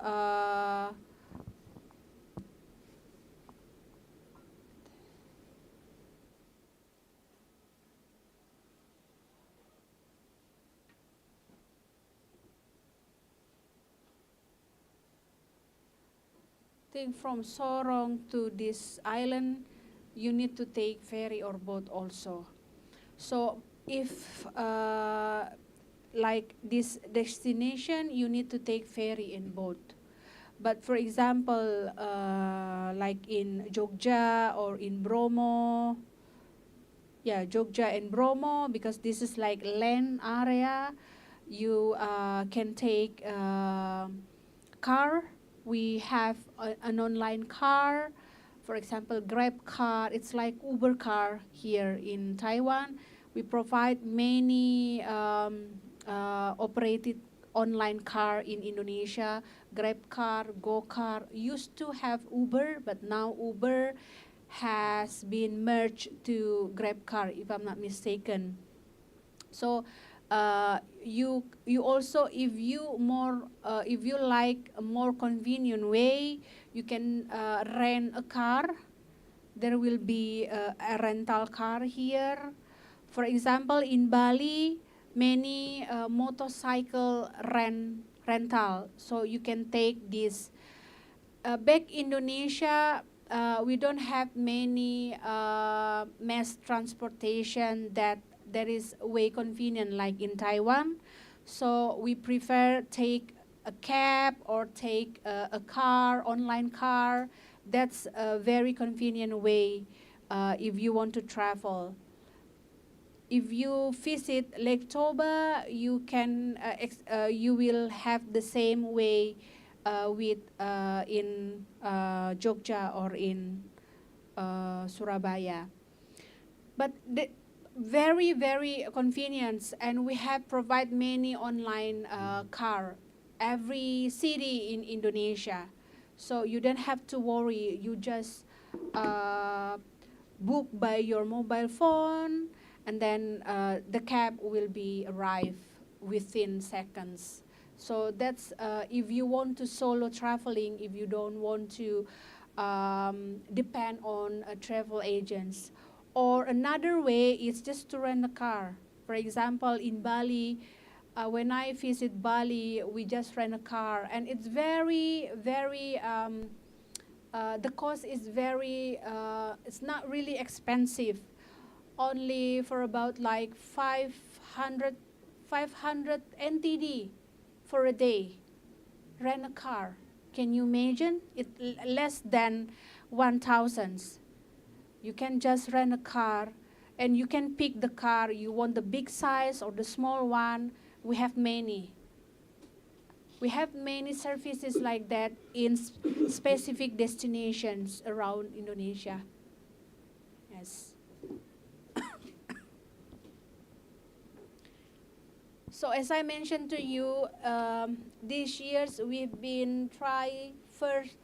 think from Sorong to this island, you need to take ferry or boat also. So if like this destination, you need to take ferry and boat. But for example, like in Jogja or in Bromo, yeah, Jogja and Bromo, because this is like land area, you can take car. We have an online car, for example, Grab car. It's like Uber car here in Taiwan. We provide many operated online car in Indonesia. Grab car, Go car used to have Uber, but now Uber has been merged to Grab car, if I'm not mistaken. So you also, if you like a more convenient way, you can rent a car. There will be a rental car here. For example, in Bali, many motorcycle rental. So you can take this. Back Indonesia, we don't have many mass transportation that is way convenient like in Taiwan. So we prefer take a cab or take a car, online car. That's a very convenient way if you want to travel. If you visit Lake Toba, you can you will have the same way with in Jogja or in Surabaya. But the very, very convenient, and we have provide many online car every city in Indonesia. So you don't have to worry. You just book by your mobile phone, and then the cab will be arrive within seconds. So that's if you want to solo traveling, if you don't want to depend on travel agents. Or another way is just to rent a car. For example, in Bali, when I visit Bali, we just rent a car, and it's very, very, the cost is very, it's not really expensive, only for about like 500 NTD for a day, rent a car. Can you imagine? It's less than 1,000. You can just rent a car, and you can pick the car. You want the big size or the small one. We have many. We have many services like that in specific destinations around Indonesia. Yes. So as I mentioned to you, these years we've been trying first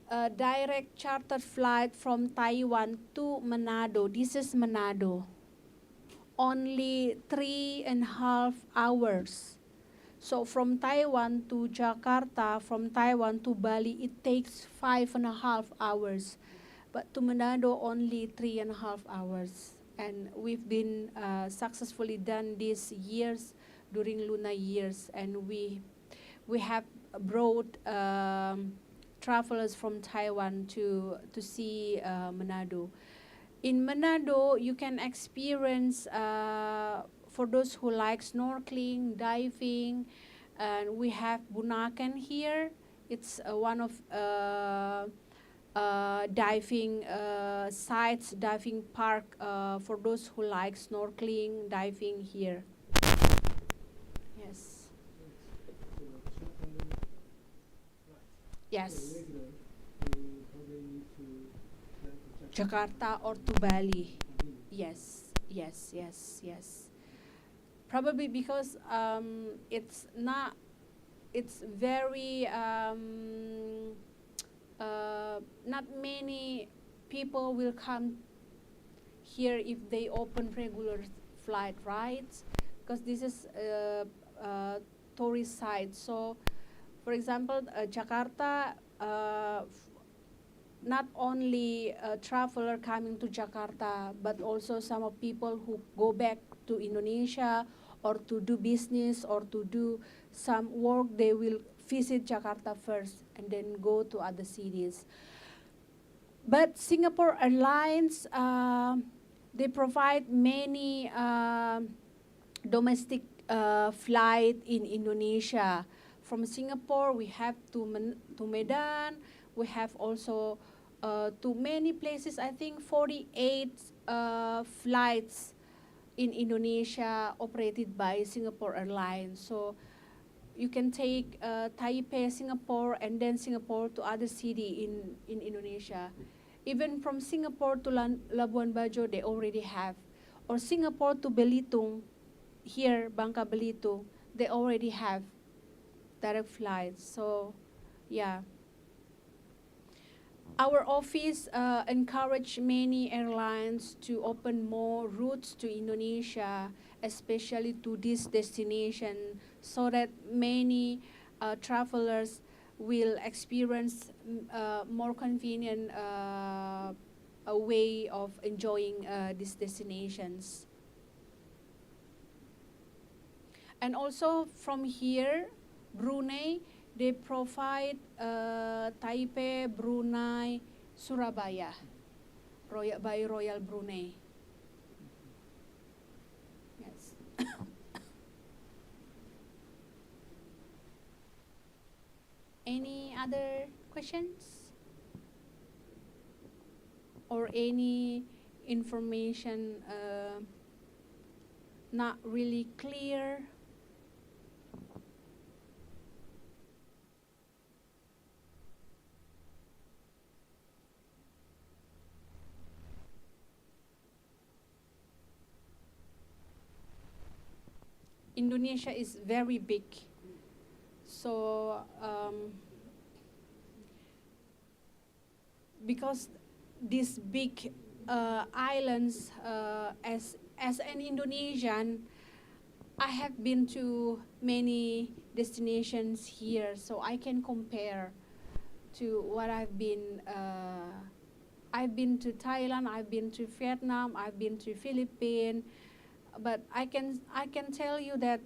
a direct charter flight from Taiwan to Manado. This is Manado. Only 3.5 hours. So from Taiwan to Jakarta, from Taiwan to Bali, it takes 5.5 hours. But to Manado, only 3.5 hours. And we've been successfully done these years during lunar years. And we have brought travelers from Taiwan to see Manado. In Manado, you can experience, for those who like snorkeling, diving, and we have Bunaken here. It's one of diving sites, diving park for those who like snorkeling, diving here. Yes. Yes. Jakarta or to Bali. Yes, yes, yes, yes. Probably because it's very, not many people will come here if they open regular flight, right? Because this is a tourist site. So, for example, Jakarta, not only a traveler coming to Jakarta, but also some of people who go back to Indonesia or to do business or to do some work, they will visit Jakarta first and then go to other cities. But Singapore Airlines, they provide many domestic flight in Indonesia. From Singapore, we have to Medan. We have also to many places, I think 48 flights in Indonesia operated by Singapore Airlines. So you can take Taipei, Singapore, and then Singapore to other city in Indonesia. Even from Singapore to Labuan Bajo, they already have. Or Singapore to Belitung, here, Bangka Belitung, they already have direct flights. So, yeah. Our office encourage many airlines to open more routes to Indonesia, especially to this destination, so that many travelers will experience more convenient a way of enjoying these destinations. And also from here, Brunei, they provide Taipei, Brunei, Surabaya, by Royal Brunei. Yes. Any other questions? Or any information not really clear? Indonesia is very big, so because these big islands, as an Indonesian, I have been to many destinations here, so I can compare to what I've been. I've been to Thailand, I've been to Vietnam, I've been to Philippines. but I can tell you that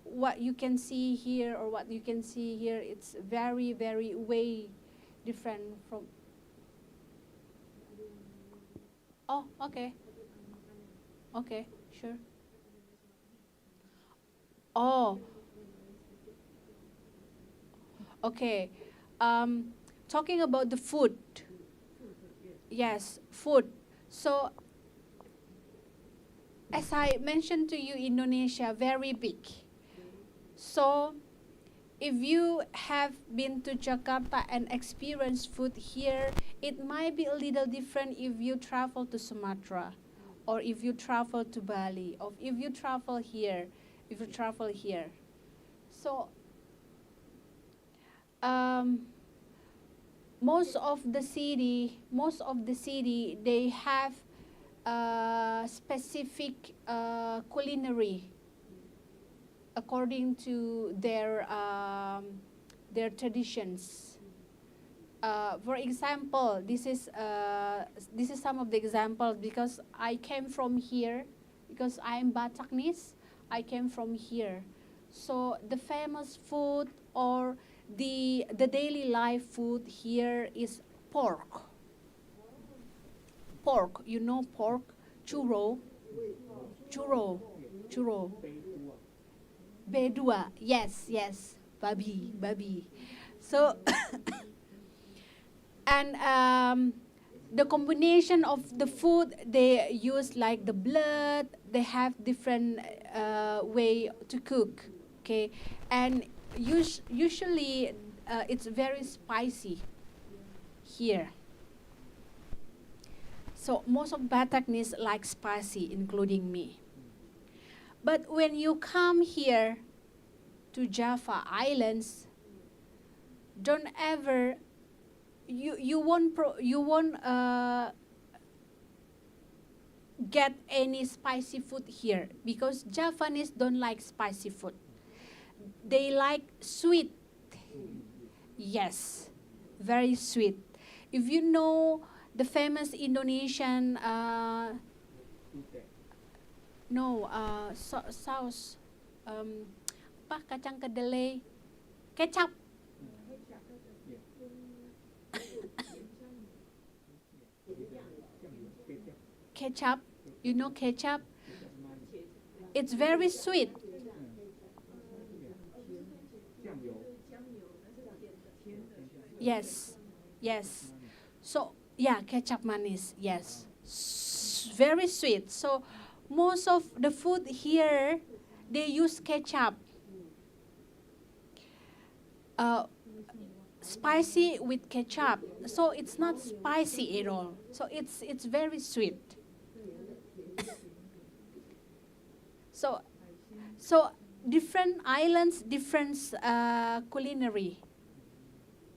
what you can see here or what you can see here, it's very, very way different from. Oh, okay. Okay, sure. Oh, okay. Talking about the food. Yes, food. So, as I mentioned to you, Indonesia very big. So, if you have been to Jakarta and experienced food here, it might be a little different if you travel to Sumatra, or if you travel to Bali, or if you travel here. So, most of the city, they have specific culinary according to their traditions. For example, this is some of the examples because I came from here, because I am Bataknis. I came from here, so the famous food or the daily life food here is pork. Pork, you know pork, churro. Bedua, yes, babi. So, and the combination of the food they use, like the blood, they have different way to cook, okay, and usually it's very spicy here. So most of Bataknis like spicy, including me. But when you come here to Java Islands, don't ever, you won't get any spicy food here, because Javanese don't like spicy food. They like sweet. Yes, very sweet. If you know the famous Indonesian sauce, apa, kacang kedelai, kecap. Ketchup, you know ketchup? It's very sweet. Yes. So, yeah, ketchup manis, yes. Very sweet. So, most of the food here, they use ketchup. Spicy with ketchup. So, it's not spicy at all. So, it's very sweet. So different islands, different culinary.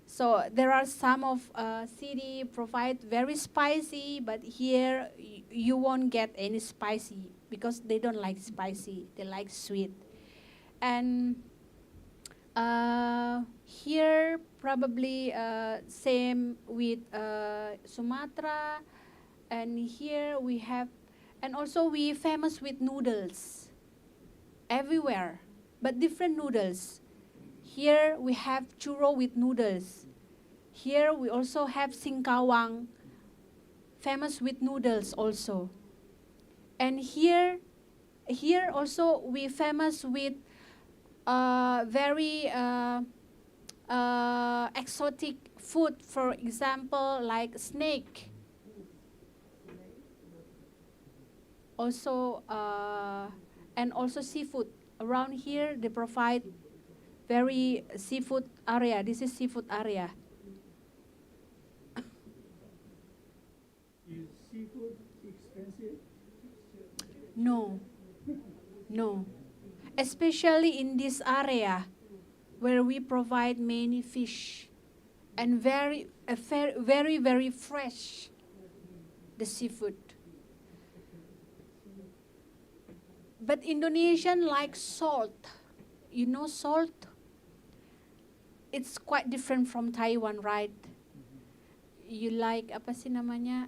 So there are some of city provide very spicy, but here you won't get any spicy because they don't like spicy. They like sweet. And here probably same with Sumatra, and here we have, and also we famous with noodles everywhere, but different noodles. Here we have churro with noodles. Here we also have singkawang, famous with noodles also. And here also we famous with very exotic food. For example, like snake. Also, and also seafood. Around here, they provide very seafood area. This is seafood area. Is seafood expensive? No. Especially in this area where we provide many fish and very fresh, the seafood. But Indonesian like salt. You know salt? It's quite different from Taiwan, right? You like apa sih namanya?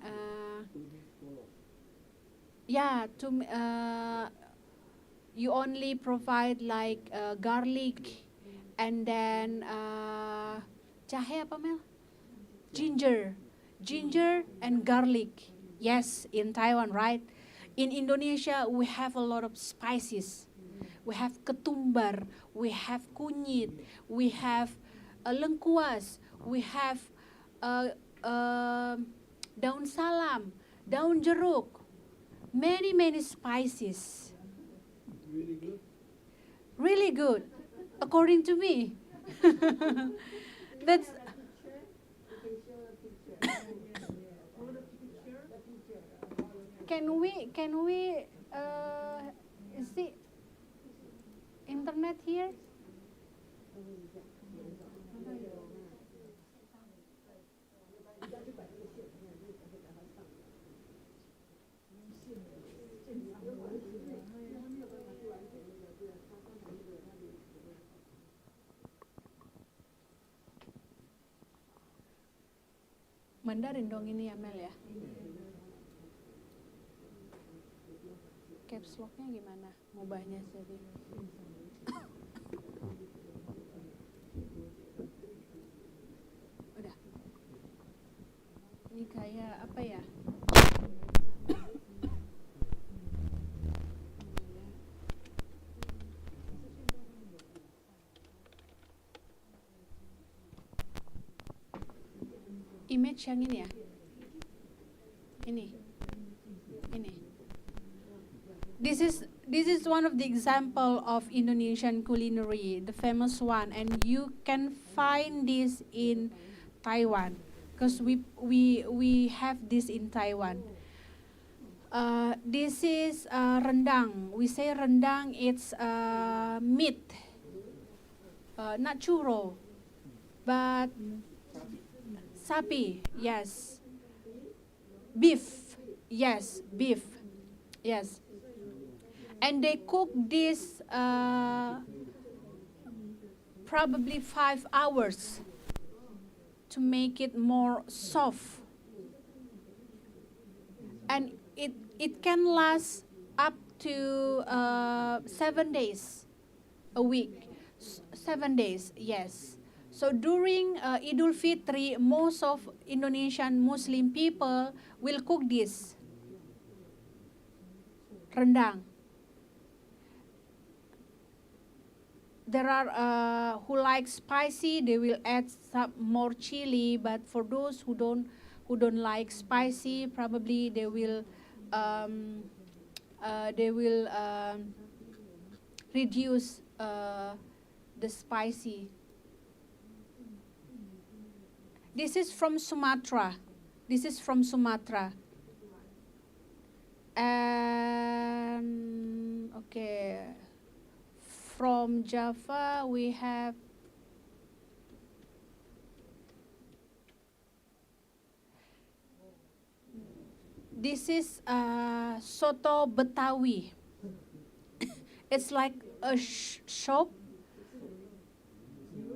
Yeah, you only provide like garlic and then jahe apa Mel? Ginger and garlic. Yes, in Taiwan, right? In Indonesia, we have a lot of spices. We have ketumbar, we have kunyit, we have lengkuas, we have uh, uh, daun salam, daun jeruk, many spices. Really good. Really good, according to me. That's can we see internet here? Mandarin dong ini ya Mel ya. Caps locknya gimana? Ngubahnya jadi. Udah. Ini kayak apa ya? Image yang ini ya? Ini. This is one of the example of Indonesian culinary, the famous one, and you can find this in Taiwan, because we have this in Taiwan. This is rendang. We say rendang. It's meat, not churro, but sapi. Yes. Beef. Yes, beef. Yes. And they cook this probably 5 hours to make it more soft. And it can last up to 7 days a week. 7 days, yes. So during Idul Fitri, most of Indonesian Muslim people will cook this rendang. There are who like spicy, they will add some more chili. But for those who don't like spicy, probably they will reduce the spicy. This is from Sumatra. And okay. From Java, we have this is soto Betawi. It's like a shop,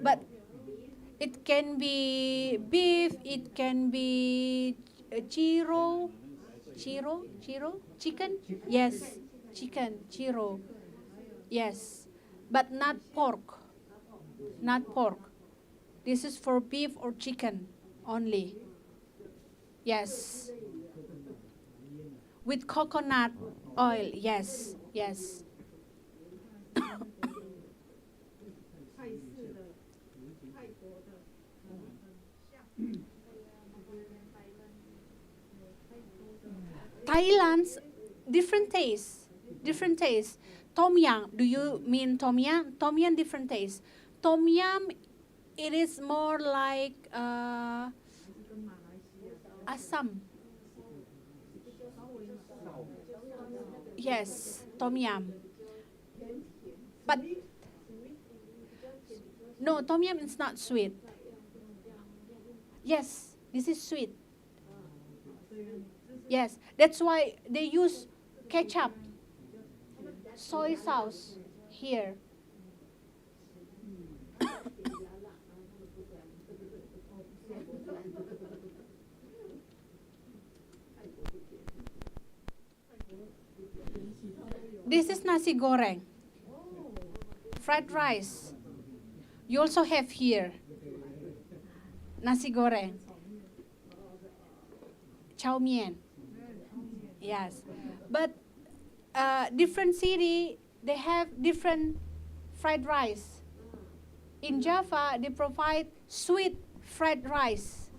but it can be beef, it can be chicken. Yes, chicken, chiro. Yes. But not pork. This is for beef or chicken only. Yes. With coconut oil. Yes. Thailand's different taste. Tom yum, do you mean tom yum? Tom yum different taste. Tom yum, it is more like asam. Yes, tom yum. But no, tom yum is not sweet. Yes, this is sweet. Yes, that's why they use ketchup, soy sauce here. This is nasi goreng. Fried rice. You also have here nasi goreng. Chow mein. Yes. But different city, they have different fried rice. In Java, they provide sweet fried rice.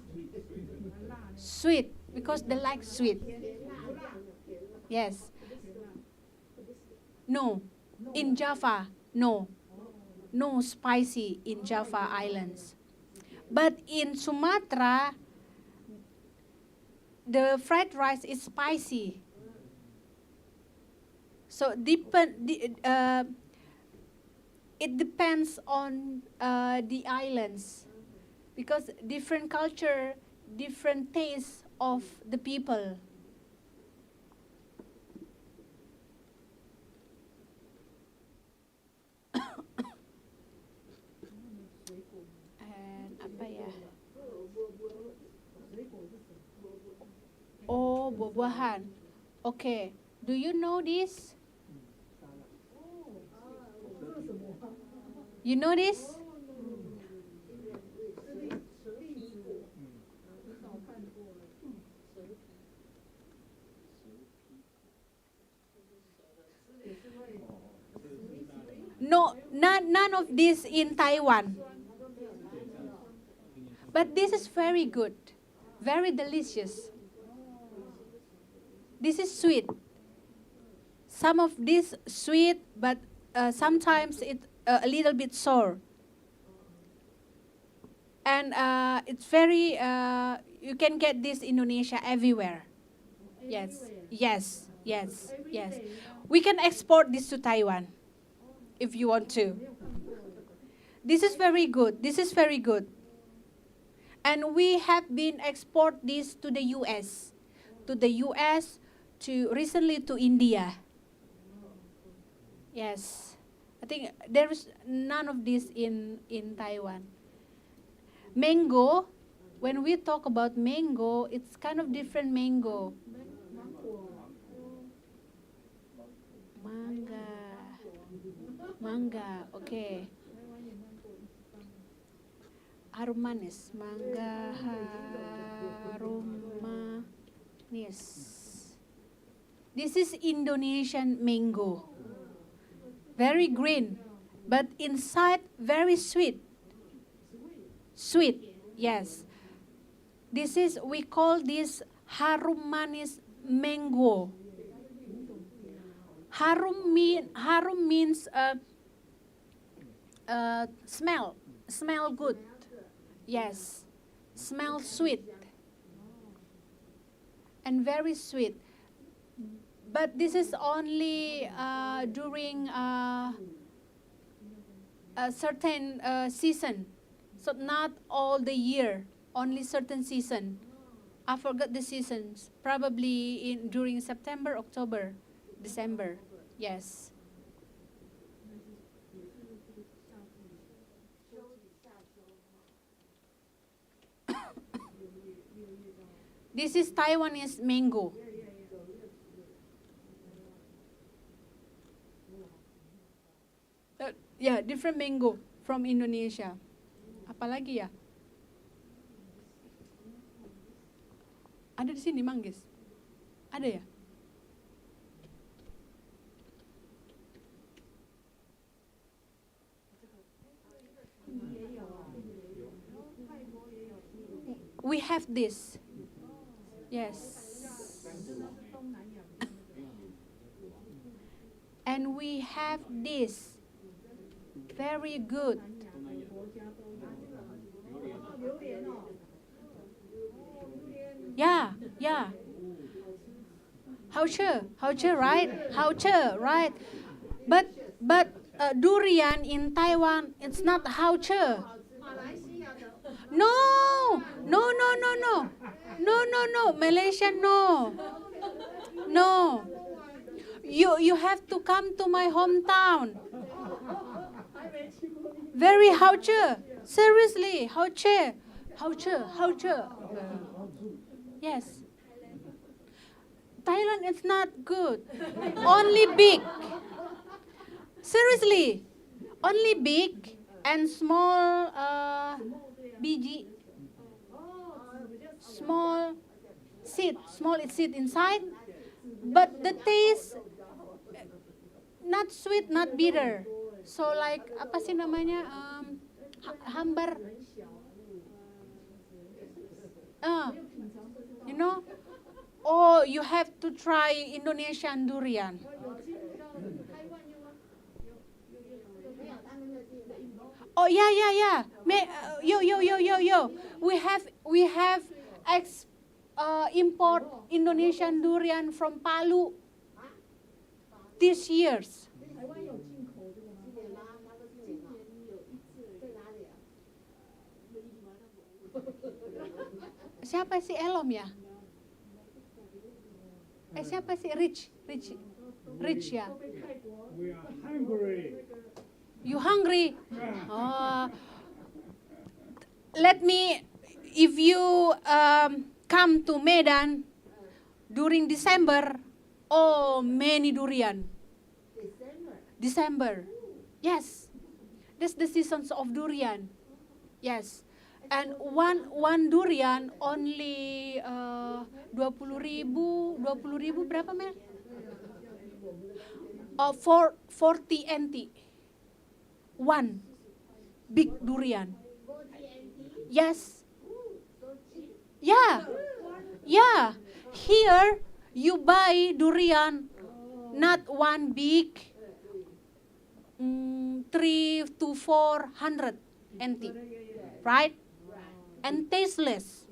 Sweet, because they like sweet. Yes. No. In Java, no. No spicy in Java Islands. But in Sumatra, the fried rice is spicy. So it depends on the islands, because different culture, different taste of the people. And apa ya? Oh, buah-buahan. Okay. Do you know this? You know this? No, none of this in Taiwan. But this is very good, very delicious. This is sweet. Some of this sweet, but sometimes it's a little bit sour. And it's very, you can get this in Indonesia everywhere. Yes, yes, yes, yes. We can export this to Taiwan if you want to. This is very good. This is very good. And we have been export this to the US, to recently to India. Yes, I think there is none of this in Taiwan. Mango, when we talk about mango, it's kind of different mango. Mangga, okay. Harum manis, mangga harum manis. This is Indonesian mango. Very green, but inside very sweet. Sweet, yes. We call this harum manis mango. Harum means smell good. Yes, smell sweet and very sweet. But this is only during a certain season, so not all the year. Only certain season. I forgot the seasons. Probably during September, October, December. Yes. This is Taiwanese mango. Yeah, different mango from Indonesia. Apalagi ya? Ada di sini manggis? Ada ya? We have this. Yes. And we have this. Very good. Yeah, yeah. 好吃, right? 好吃, right? But durian in Taiwan, it's not 好吃. No. Malaysia, no. You have to come to my hometown. Very 好吃. Seriously, 好吃. Yes. Thailand is not good. Only big. Seriously, only big and small biji. Small seed inside, but the taste not sweet, not bitter. So like apa sih namanya hambar. You know? Oh, you have to try Indonesian durian. Oh yeah. Yo. We have import Indonesian durian from Palu this years. Siapa sih Elom ya? Siapa sih Rich ya? We are hungry. You hungry? Let me, if you come to Medan during December, many durian. December. Yes. That's the seasons of durian. Yes. And one durian only 20.000 berapa Mel? 40 NT. One big durian. Yes. Yeah. Here you buy durian, not one big, 300 to 400 NT, right? And tasteless.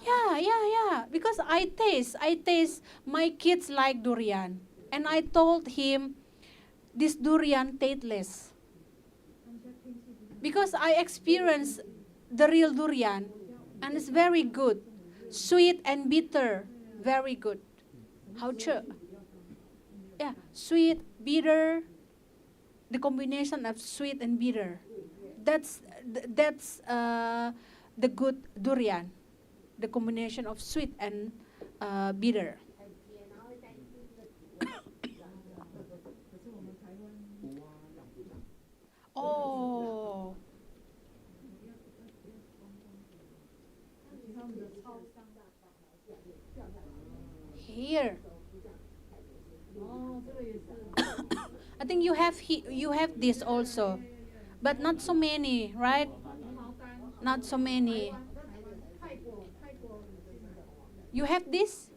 Yeah. Because I taste. My kids like durian, and I told him this durian tasteless. Because I experienced the real durian, and it's very good, sweet and bitter, very good. How true? Yeah, sweet, bitter, the combination of sweet and bitter. That's the good durian, the combination of sweet and bitter. Oh. Here. I think you have this also, but not so many, right? Not so many. You have this?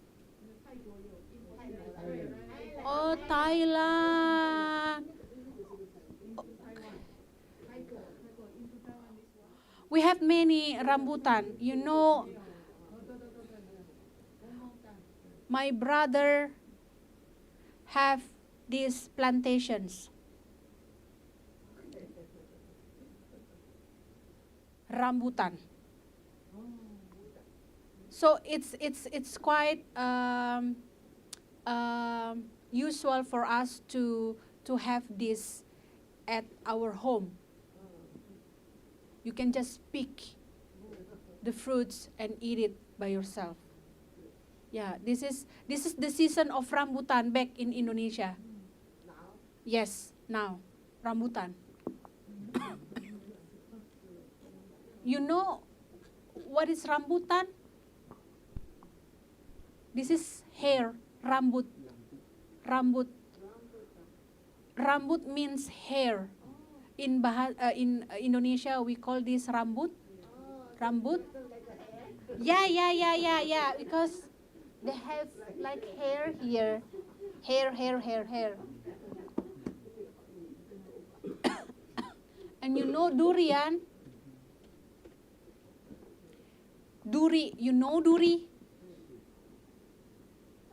Oh, Thailand. We have many rambutan. You know, my brother have these plantations. Rambutan. So it's quite usual for us to have this at our home. You can just pick the fruits and eat it by yourself. Yeah, this is the season of rambutan back in Indonesia. Yes, now rambutan. You know what is rambutan? This is hair, rambut. Rambut means hair. In Indonesia we call this rambut. Yeah. Because they have like hair here. Hair. And you know durian? You know duri?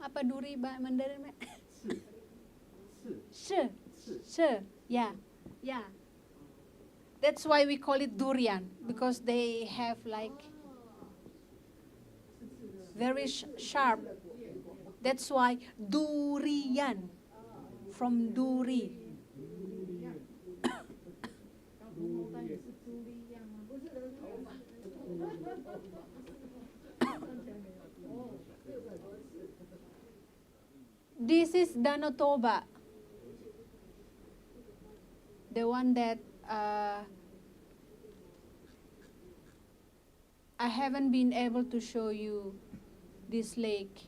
Apa duri Mandarin? Yeah. That's why we call it durian, because they have like very sharp. That's why durian, from duri. Danau Toba. The one that I haven't been able to show you this lake.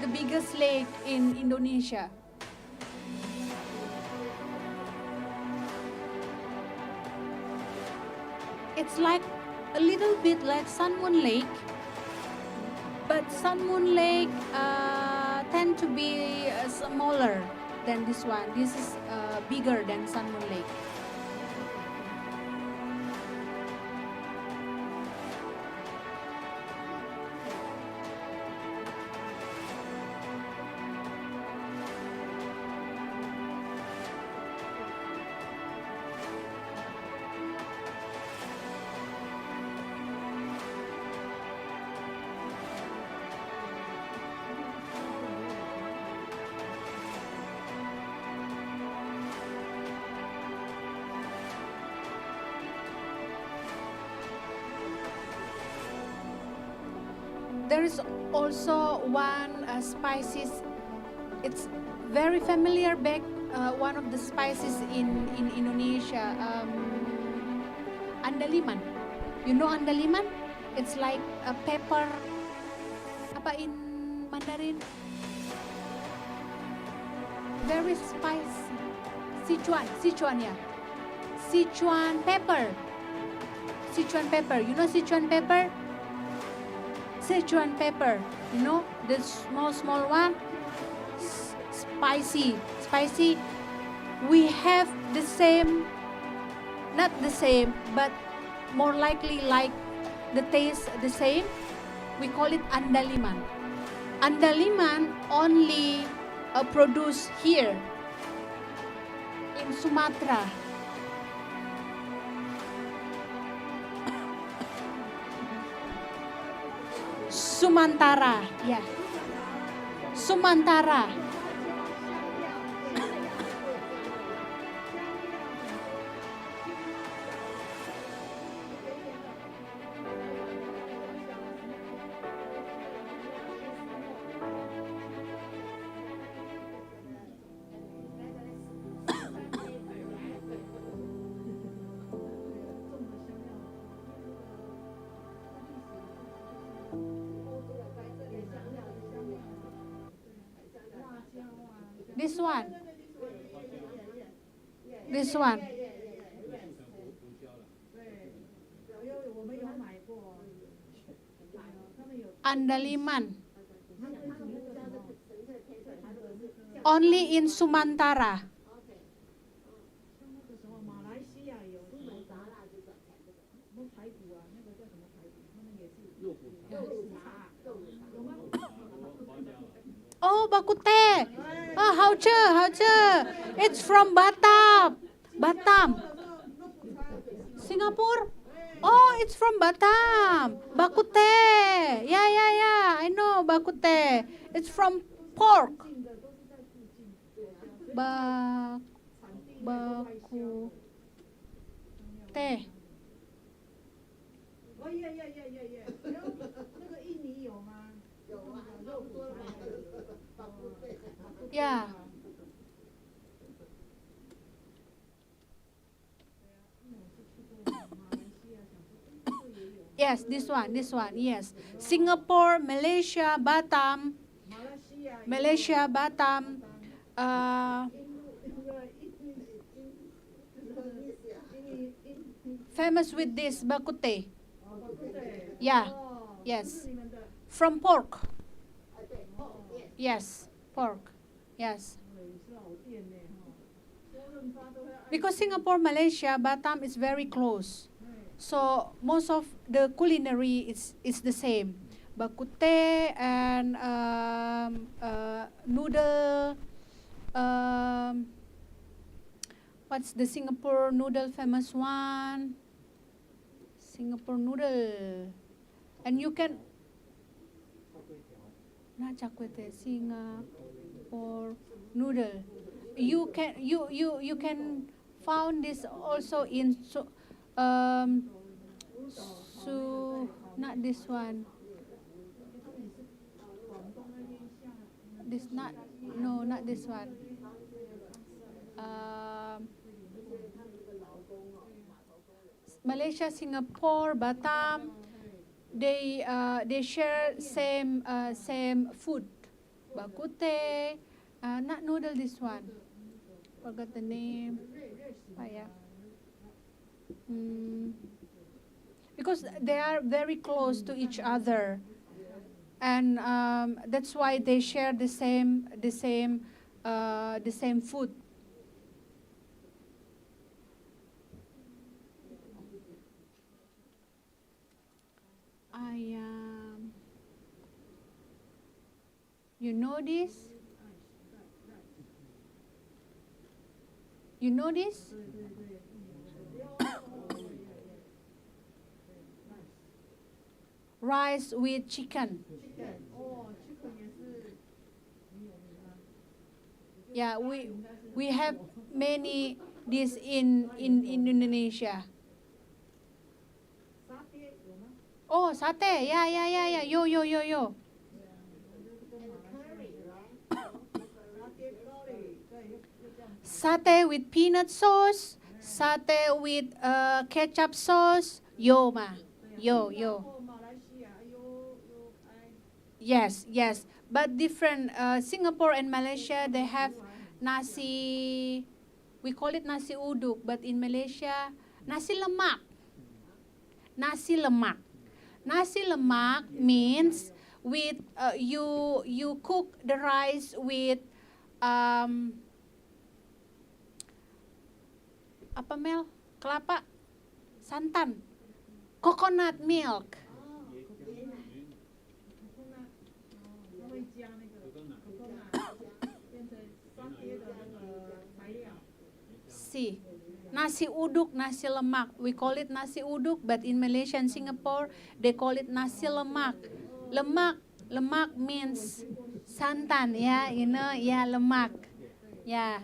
The biggest lake in Indonesia. It's like a little bit like Sun Moon Lake, but Sun Moon Lake tend to be smaller than this one. This is bigger than Sun Moon Lake. There is also one spices. It's very familiar back. One of the spices in Indonesia, andaliman. You know andaliman? It's like a pepper. Apa in Mandarin? Very spicy. Sichuan ya. Sichuan pepper. Sichuan pepper. You know Sichuan pepper? Sichuan pepper, you know, the small one, spicy. We have the same, not the same, but more likely like the taste the same. We call it andaliman. Andaliman only produced here in Sumatra. Sumantara, yeah. Sumantara. This one. This one. Andaliman. Only in Sumantara. Oh, bakute. Oh, how it's from Batam. Singapore. Oh, it's from Batam. Bakute. Yeah. I know bakute. It's from pork. Bakute. Yeah. Yes, this one, yes. Singapore, Malaysia, Batam, famous with this bakute. Yeah, yes. From pork. Yes, pork. Yes. Because Singapore, Malaysia, Batam is very close. So most of the culinary is the same. Bakute and noodle. What's the Singapore noodle famous one? Singapore noodle. And you can not char kway teow, Singapore noodle. You can found this also in not this one. This not this one. Malaysia, Singapore, Batam, they share same food. Bakute, not noodle this one. Forgot the name. Yeah. Because they are very close to each other, and that's why they share the same food. You know this? You know this? Rice with chicken. Yeah, we have many this in Indonesia. Oh, satay. Yeah. Yo. Satay with peanut sauce, satay with ketchup sauce. Yo. Yes. But different. Singapore and Malaysia, they have nasi. We call it nasi uduk, but in Malaysia, nasi lemak. Nasi lemak. Nasi lemak means with you cook the rice with apa Mel? Kelapa, santan, coconut milk. See, nasi uduk, nasi lemak. We call it nasi uduk, but in Malaysia and Singapore, they call it nasi lemak. Lemak means santan, yeah, you know, yeah, lemak, yeah.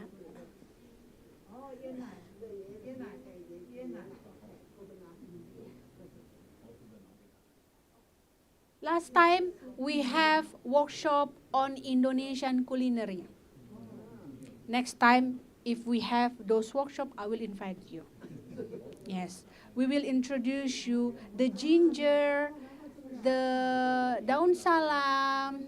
Last time we have workshop on Indonesian culinary. Next time, if we have those workshops, I will invite you. Yes, we will introduce you the ginger, the daun salam.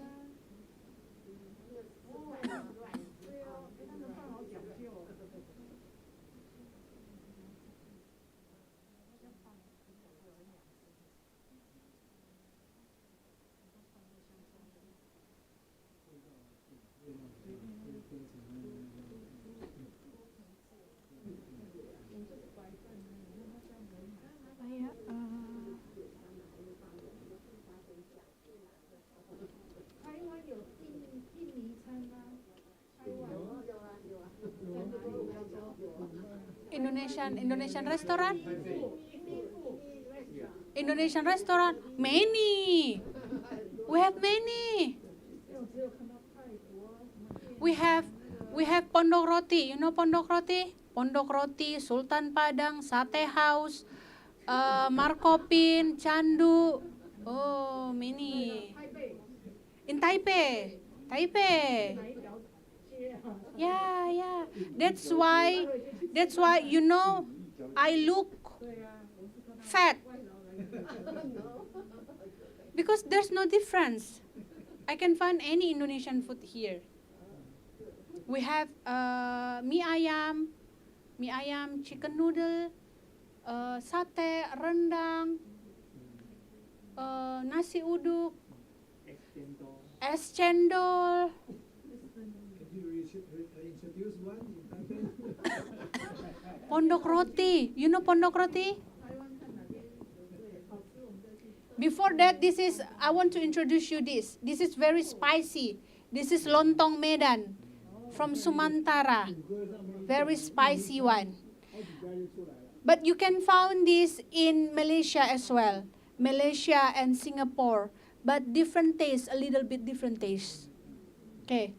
Indonesian restaurant? Indonesian restaurant? Many. We have many. We have Pondok Roti. You know Pondok Roti? Pondok Roti, Sultan Padang, Sate House, Markopin, Candu. Oh, many. In Taipei. Yeah. That's why you know I look fat. Because there's no difference. I can find any Indonesian food here. We have mie ayam, chicken noodle, sate, rendang, nasi uduk, es cendol. Can you introduce one in Taipei? Pondok roti. You know pondok roti? Before that, I want to introduce you this. This is very spicy. This is lontong Medan from Sumantara. Very spicy one. But you can find this in Malaysia as well. Malaysia and Singapore. But different taste, a little bit different taste. Okay.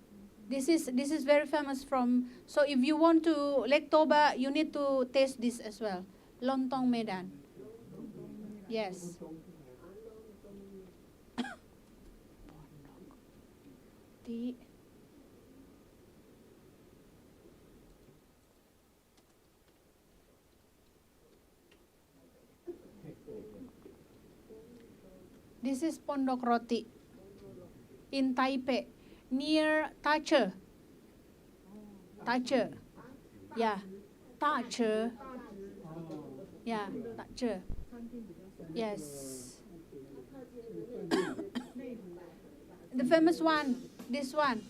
This is very famous from, so if you want to Lake Toba, you need to taste this as well. Lontong Medan. Yes. This is Pondok Roti in Taipei, near Tache. Tache. Yeah. Tache. Yeah, Tache. Yes. The famous one, this one,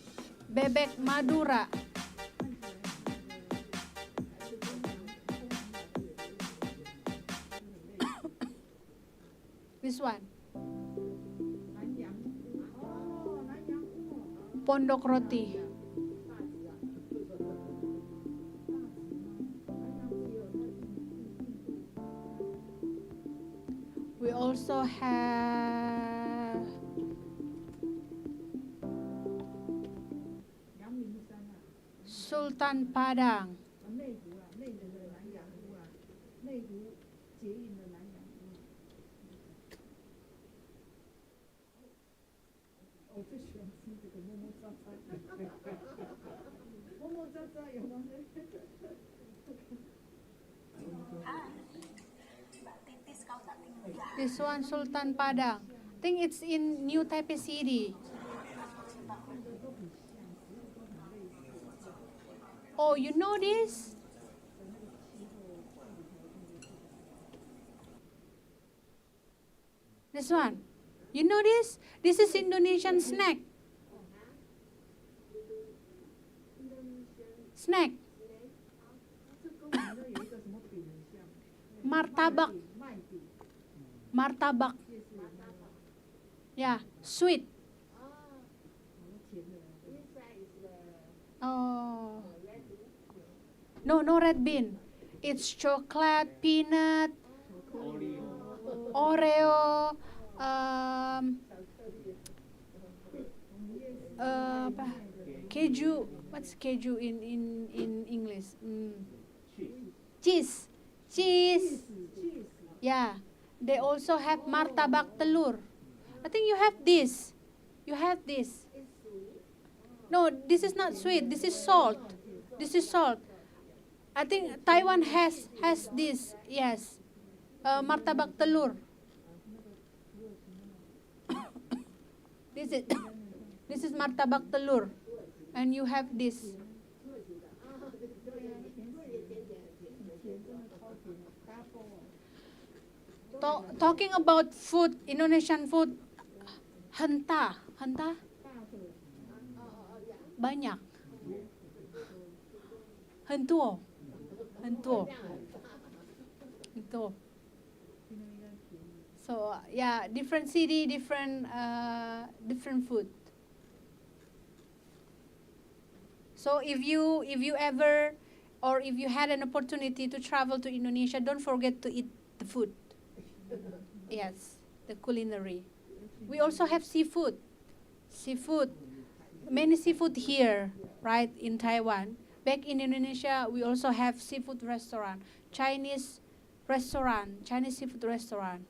Bebek Madura. This one. Pondok Roti. We also have Sultan Padang. This one, Sultan Padang. I think it's in New Taipei City. Oh, you know this? This one. You know this? This is Indonesian snack. Snack. Martabak. Martabak. Yeah, sweet. Oh. No red bean. It's chocolate, peanut, Oreo, keju. What's keju in English? Cheese. Yeah. They also have martabak telur. I think you have this. You have this. No, this is not sweet. This is salt. This is salt. I think Taiwan has this. Yes. Martabak telur. This is martabak telur. And you have this. Talking about food, Indonesian food, henta. Banyak. Hentuo. So yeah, different city, different food. So if you ever, or if you had an opportunity to travel to Indonesia, don't forget to eat the food. Yes, the culinary. We also have seafood. Many seafood here, right, in Taiwan. Back in Indonesia, we also have seafood restaurant, Chinese seafood restaurant.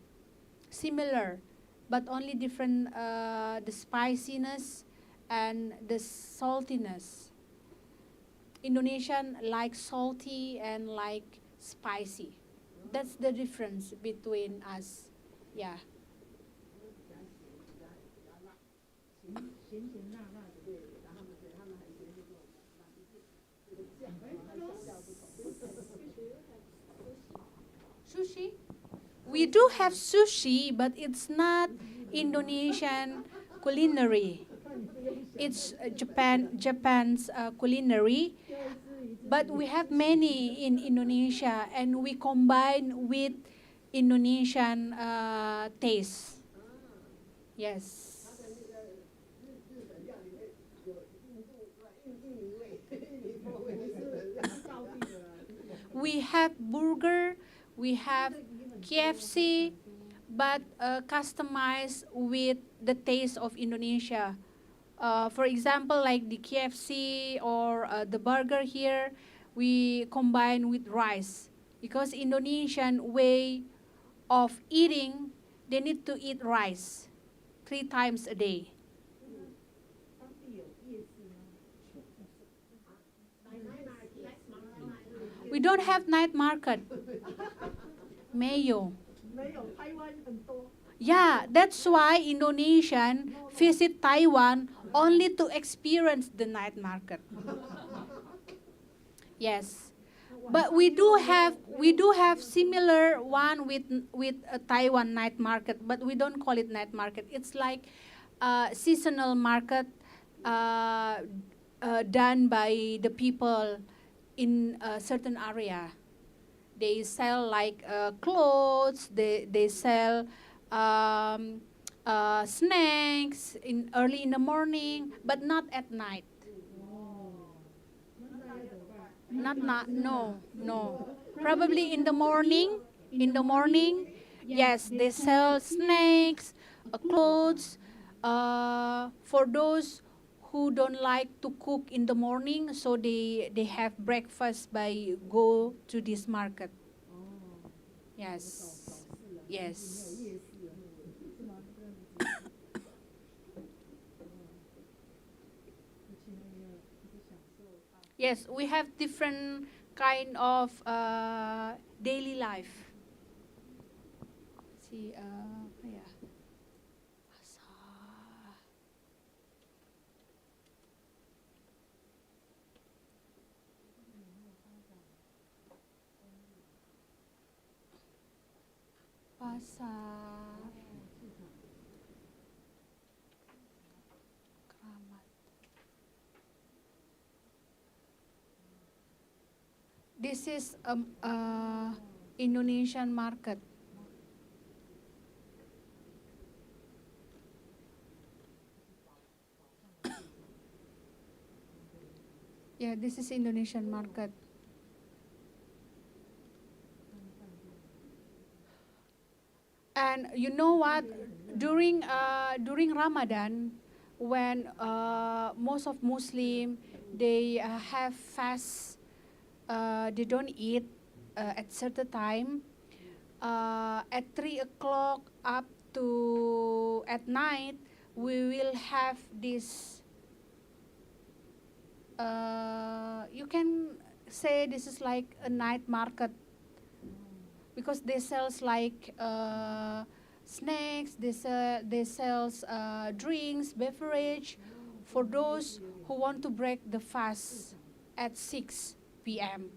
Similar, but only different, the spiciness and the saltiness. Indonesian like salty and like spicy. That's the difference between us. Yeah. We do have sushi, but it's not Indonesian culinary. It's Japan's culinary, but we have many in Indonesia, and we combine with Indonesian taste. Yes. We have burger, we have KFC, but customized with the taste of Indonesia. For example, like the KFC or the burger here, we combine with rice because Indonesian way of eating, they need to eat rice 3 times a day. We don't have night market. Mayo. Yeah, that's why Indonesian visit Taiwan only to experience the night market. Yes, but we do have similar one with a Taiwan night market, but we don't call it night market. It's like seasonal market done by the people in a certain area. They sell like clothes. They sell snacks early in the morning, but not at night. No. Probably in the morning. Yes, they sell snacks, clothes. For those who don't like to cook in the morning, so they have breakfast by go to this market. Yes. Yes, we have different kind of daily life. See, yeah. Pasar Kramat. This is Indonesian market. Yeah, this is Indonesian market. And you know what? During Ramadan, when most of Muslim they have fast, they don't eat at certain time. At 3 o'clock up to at night, we will have this. You can say this is like a night market because they sells like snacks, they sells drinks, beverage for those who want to break the fast at 6 p.m.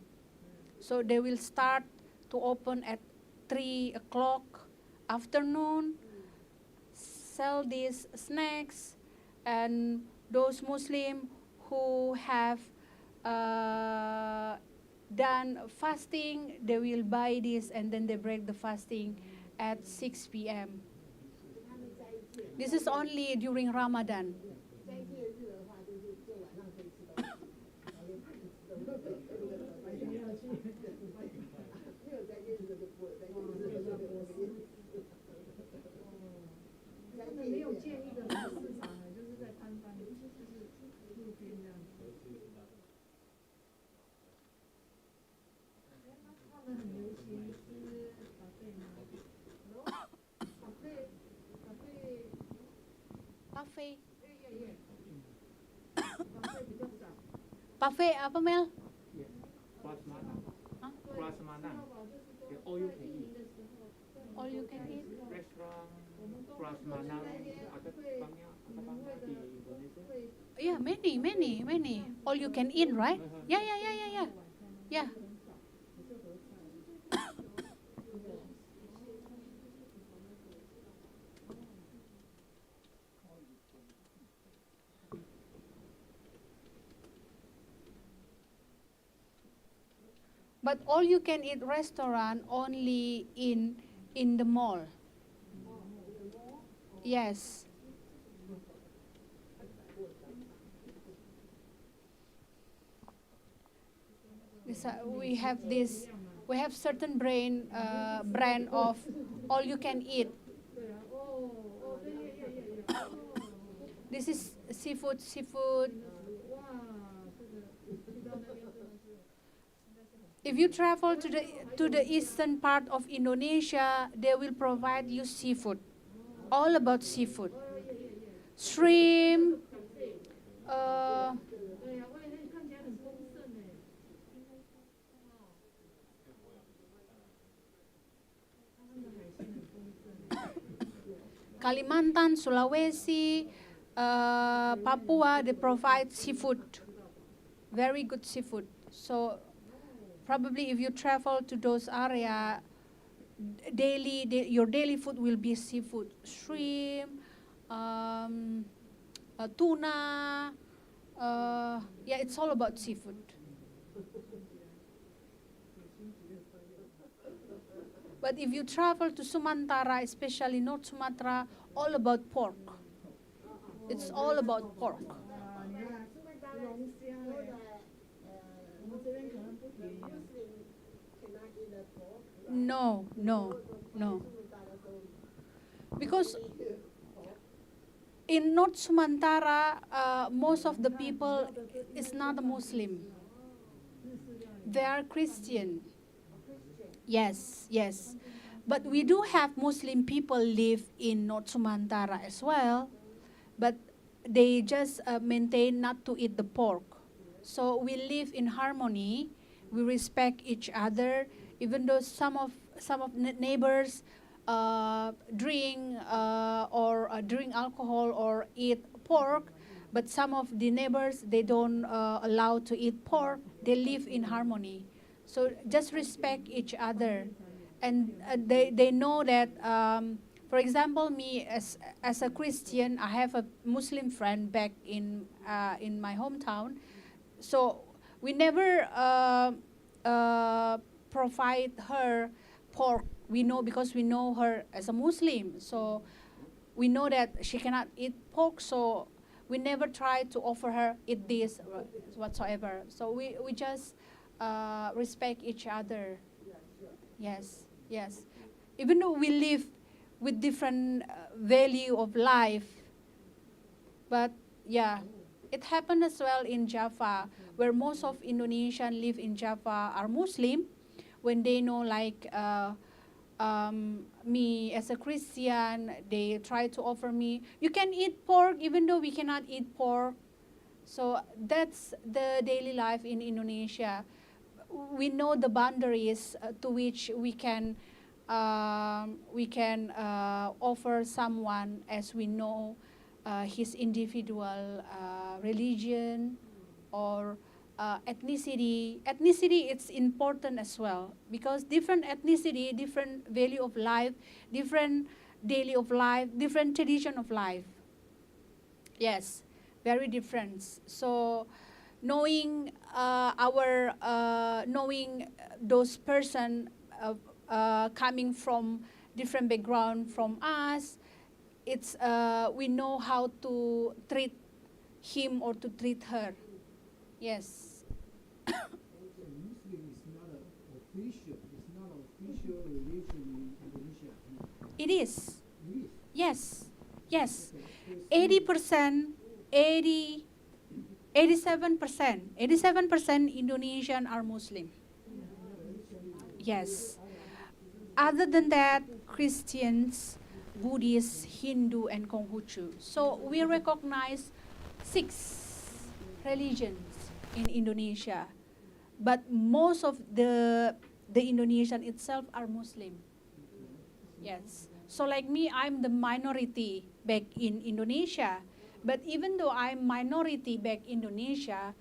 So they will start to open at 3 o'clock afternoon, sell these snacks, and those Muslim who have done fasting, they will buy this and then they break the fasting at 6 p.m. This is only during Ramadan. Buffet. Buffet apa Mel? Prasmanan. All you can eat. All you can eat. Restaurant Prasmanan ada banyak di Indonesia. Yeah, many. All you can eat, right? Yeah. But all you can eat restaurant only in the mall. Yes. We have certain brand of all you can eat. This is seafood. If you travel to the eastern part of Indonesia, they will provide you seafood, all about seafood, shrimp. Kalimantan, Sulawesi, Papua, they provide seafood, very good seafood. So probably if you travel to those areas, your daily food will be seafood, shrimp, tuna. Yeah, it's all about seafood. But if you travel to Sumatra, especially North Sumatra, all about pork. It's all about pork. No. Because in North Sumatra, most of the people is not a Muslim. They are Christian. Yes. But we do have Muslim people live in North Sumatra as well, but they just maintain not to eat the pork. So we live in harmony. We respect each other, even though some of neighbors drink alcohol or eat pork, but some of the neighbors, they don't allow to eat pork. They live in harmony. So just respect each other, and they know that. For example, me as a Christian, I have a Muslim friend back in my hometown. So we never provide her pork. We know, because we know her as a Muslim. So we know that she cannot eat pork. So we never try to offer her eat this whatsoever. So we just respect each other. Yes. Even though we live with different value of life, but yeah, it happened as well in Java, where most of Indonesians live in Java are Muslim. When they know, like me as a Christian, they try to offer me, you can eat pork even though we cannot eat pork. So that's the daily life in Indonesia. We know the boundaries to which we can offer someone, as we know his individual religion or ethnicity. Ethnicity, it's important as well, because different ethnicity, different value of life, different daily of life, different tradition of life. Yes, very different. So knowing knowing those person coming from different background from us, it's we know how to treat him or to treat her. Yes. Muslim is not an official religion in Indonesia. It is. It is. Yes. 87% Indonesian are Muslim. Yes. Other than that, Christians, Buddhists, Hindu, and Konghucu. So we recognize 6 religions in Indonesia, but most of the Indonesian itself are Muslim. Yes. So like me, I'm the minority back in Indonesia. But even though I'm minority back in Indonesia,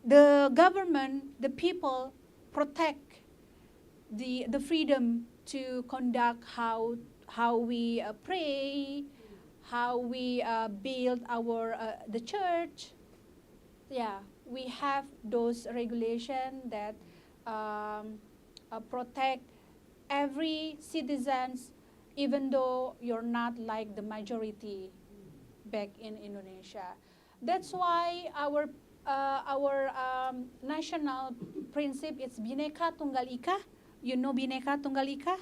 the government, the people protect the freedom to conduct how we pray, how we build our the church. Yeah, we have those regulations that protect every citizens, even though you're not like the majority back in Indonesia. That's why our national principle is Bhinneka Tunggal Ika. You know Bhinneka Tunggal Ika?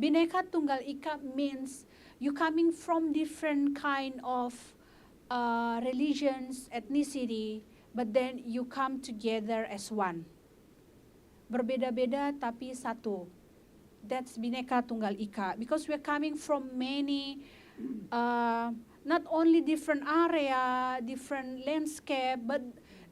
Bhinneka Tunggal Ika means you coming from different kind of religions, ethnicity, but then you come together as one. Berbeda-beda tapi satu. That's Bhinneka Tunggal Ika. Because we're coming from many, not only different area, different landscape, but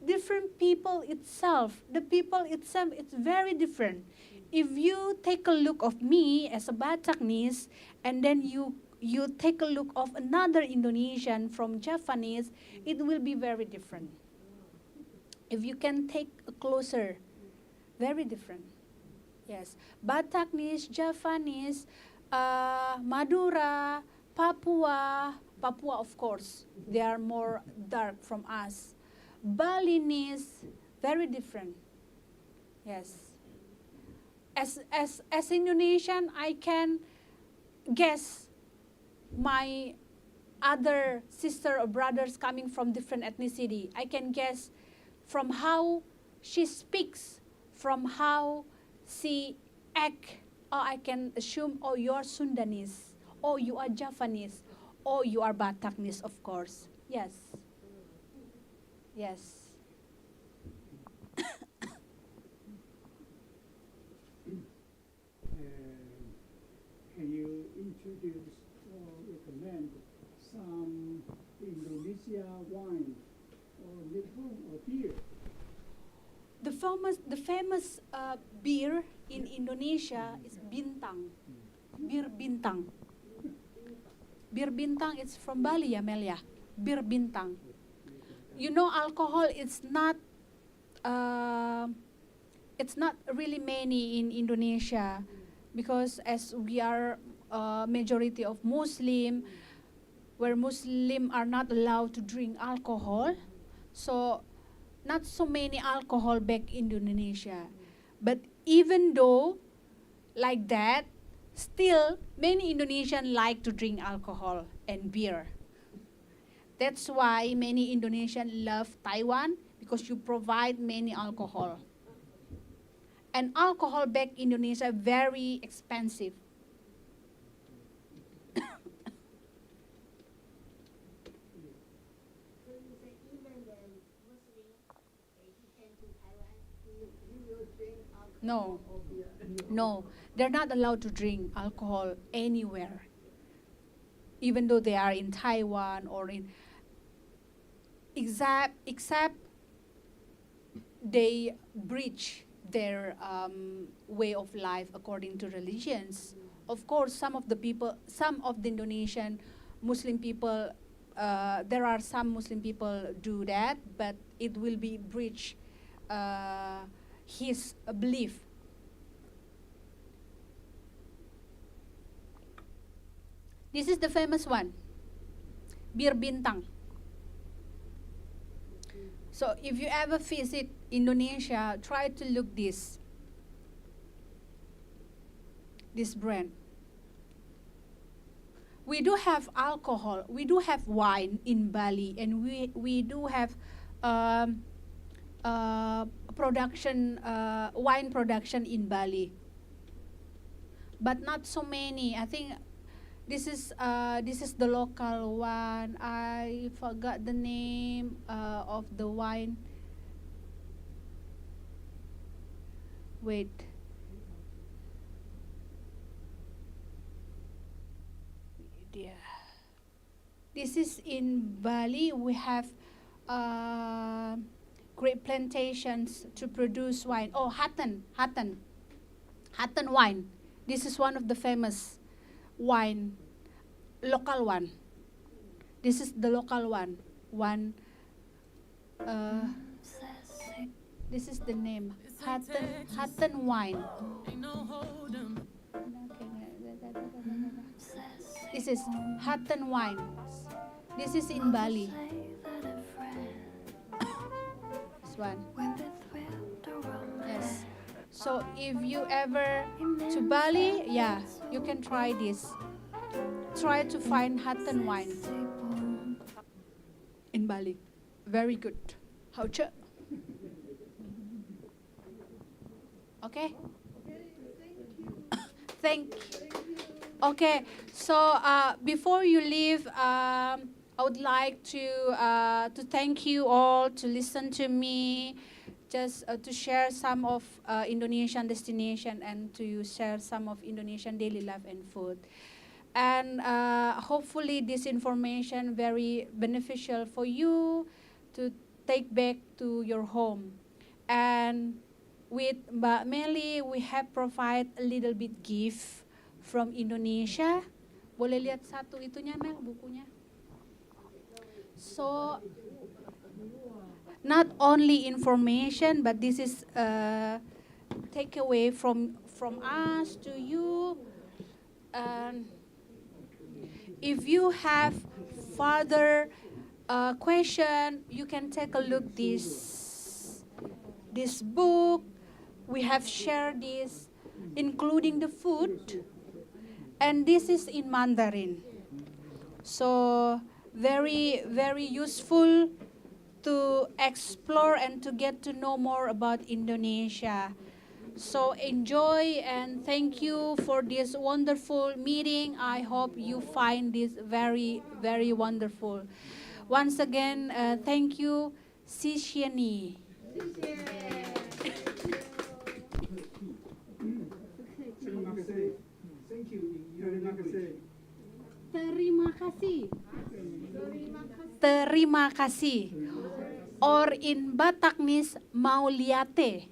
different people itself. The people itself, it's very different. If you take a look of me as a Bataknese, and then you take a look of another Indonesian from Javanese, it will be very different. If you can take a closer, very different. Yes, Bataknese, Javanese, Madura, Papua of course, they are more dark from us. Balinese, very different. Yes. As Indonesian, I can guess my other sister or brothers coming from different ethnicity. I can guess from how she speaks, from how she act, or I can assume, oh, you are Sundanese, or you are Javanese, or you are Bataknese, of course. Yes. Yes. Can you introduce or recommend some Indonesia wine or liquor or beer? The famous beer in Indonesia is Bintang. Bir Bintang. Bir Bintang is from Bali, ya Mel ya. Bir Bintang. You know, alcohol it's not really many in Indonesia, because as we are majority of Muslim, where Muslim are not allowed to drink alcohol, so not so many alcohol back in Indonesia. But even though like that, still many Indonesians like to drink alcohol and beer. That's why many Indonesians love Taiwan, because you provide many alcohol. And alcohol back in Indonesia very expensive. So you say even the Muslim, he came to Taiwan, he will drink alcohol No. or beer. No, they're not allowed to drink alcohol anywhere, even though they are in Taiwan or in, except they breach their way of life according to religions. Of course, some of the Indonesian Muslim people, there are some Muslim people do that, but it will be breach his belief. This is the famous one, Bir Bintang. So if you ever visit Indonesia, try to look this brand. We do have alcohol, we do have wine in Bali, and we do have production, wine production in Bali, but not so many. I think this is the local one. I forgot the name of the wine. Wait. Yeah. This is in Bali. We have great plantations to produce wine. Oh, Hatton wine. This is one of the famous wine, local one. This is the local one. This is the name, Hatton wine. This is Hatton wine. This is in Bali. This one. Yes. So if you ever to Bali, yeah, you can try this. Try to find Hatton wine in Bali. Very good. Hao chưa? Okay. Thank you. Okay, so before you leave, I would like to thank you all to listen to me, just to share some of Indonesian destination and to share some of Indonesian daily life and food. And hopefully this information very beneficial for you to take back to your home. And with Mbak Meli, we have provide a little bit gift from Indonesia. Boleh lihat satu itunya, Mel, bukunya. So, not only information, but this is takeaway from us to you. If you have further question, you can take a look this book. We have shared this, including the food, and this is in Mandarin. So very, very useful to explore and to get to know more about Indonesia. So enjoy and thank you for this wonderful meeting. I hope you find this very, very wonderful. Once again, thank you. 谢谢你. Thank you. Terima kasih. Terima kasih. Terima kasih. Or in Bataknis, Mauliate.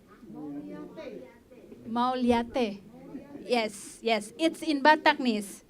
Mauliate. Yes, yes. It's in Bataknis.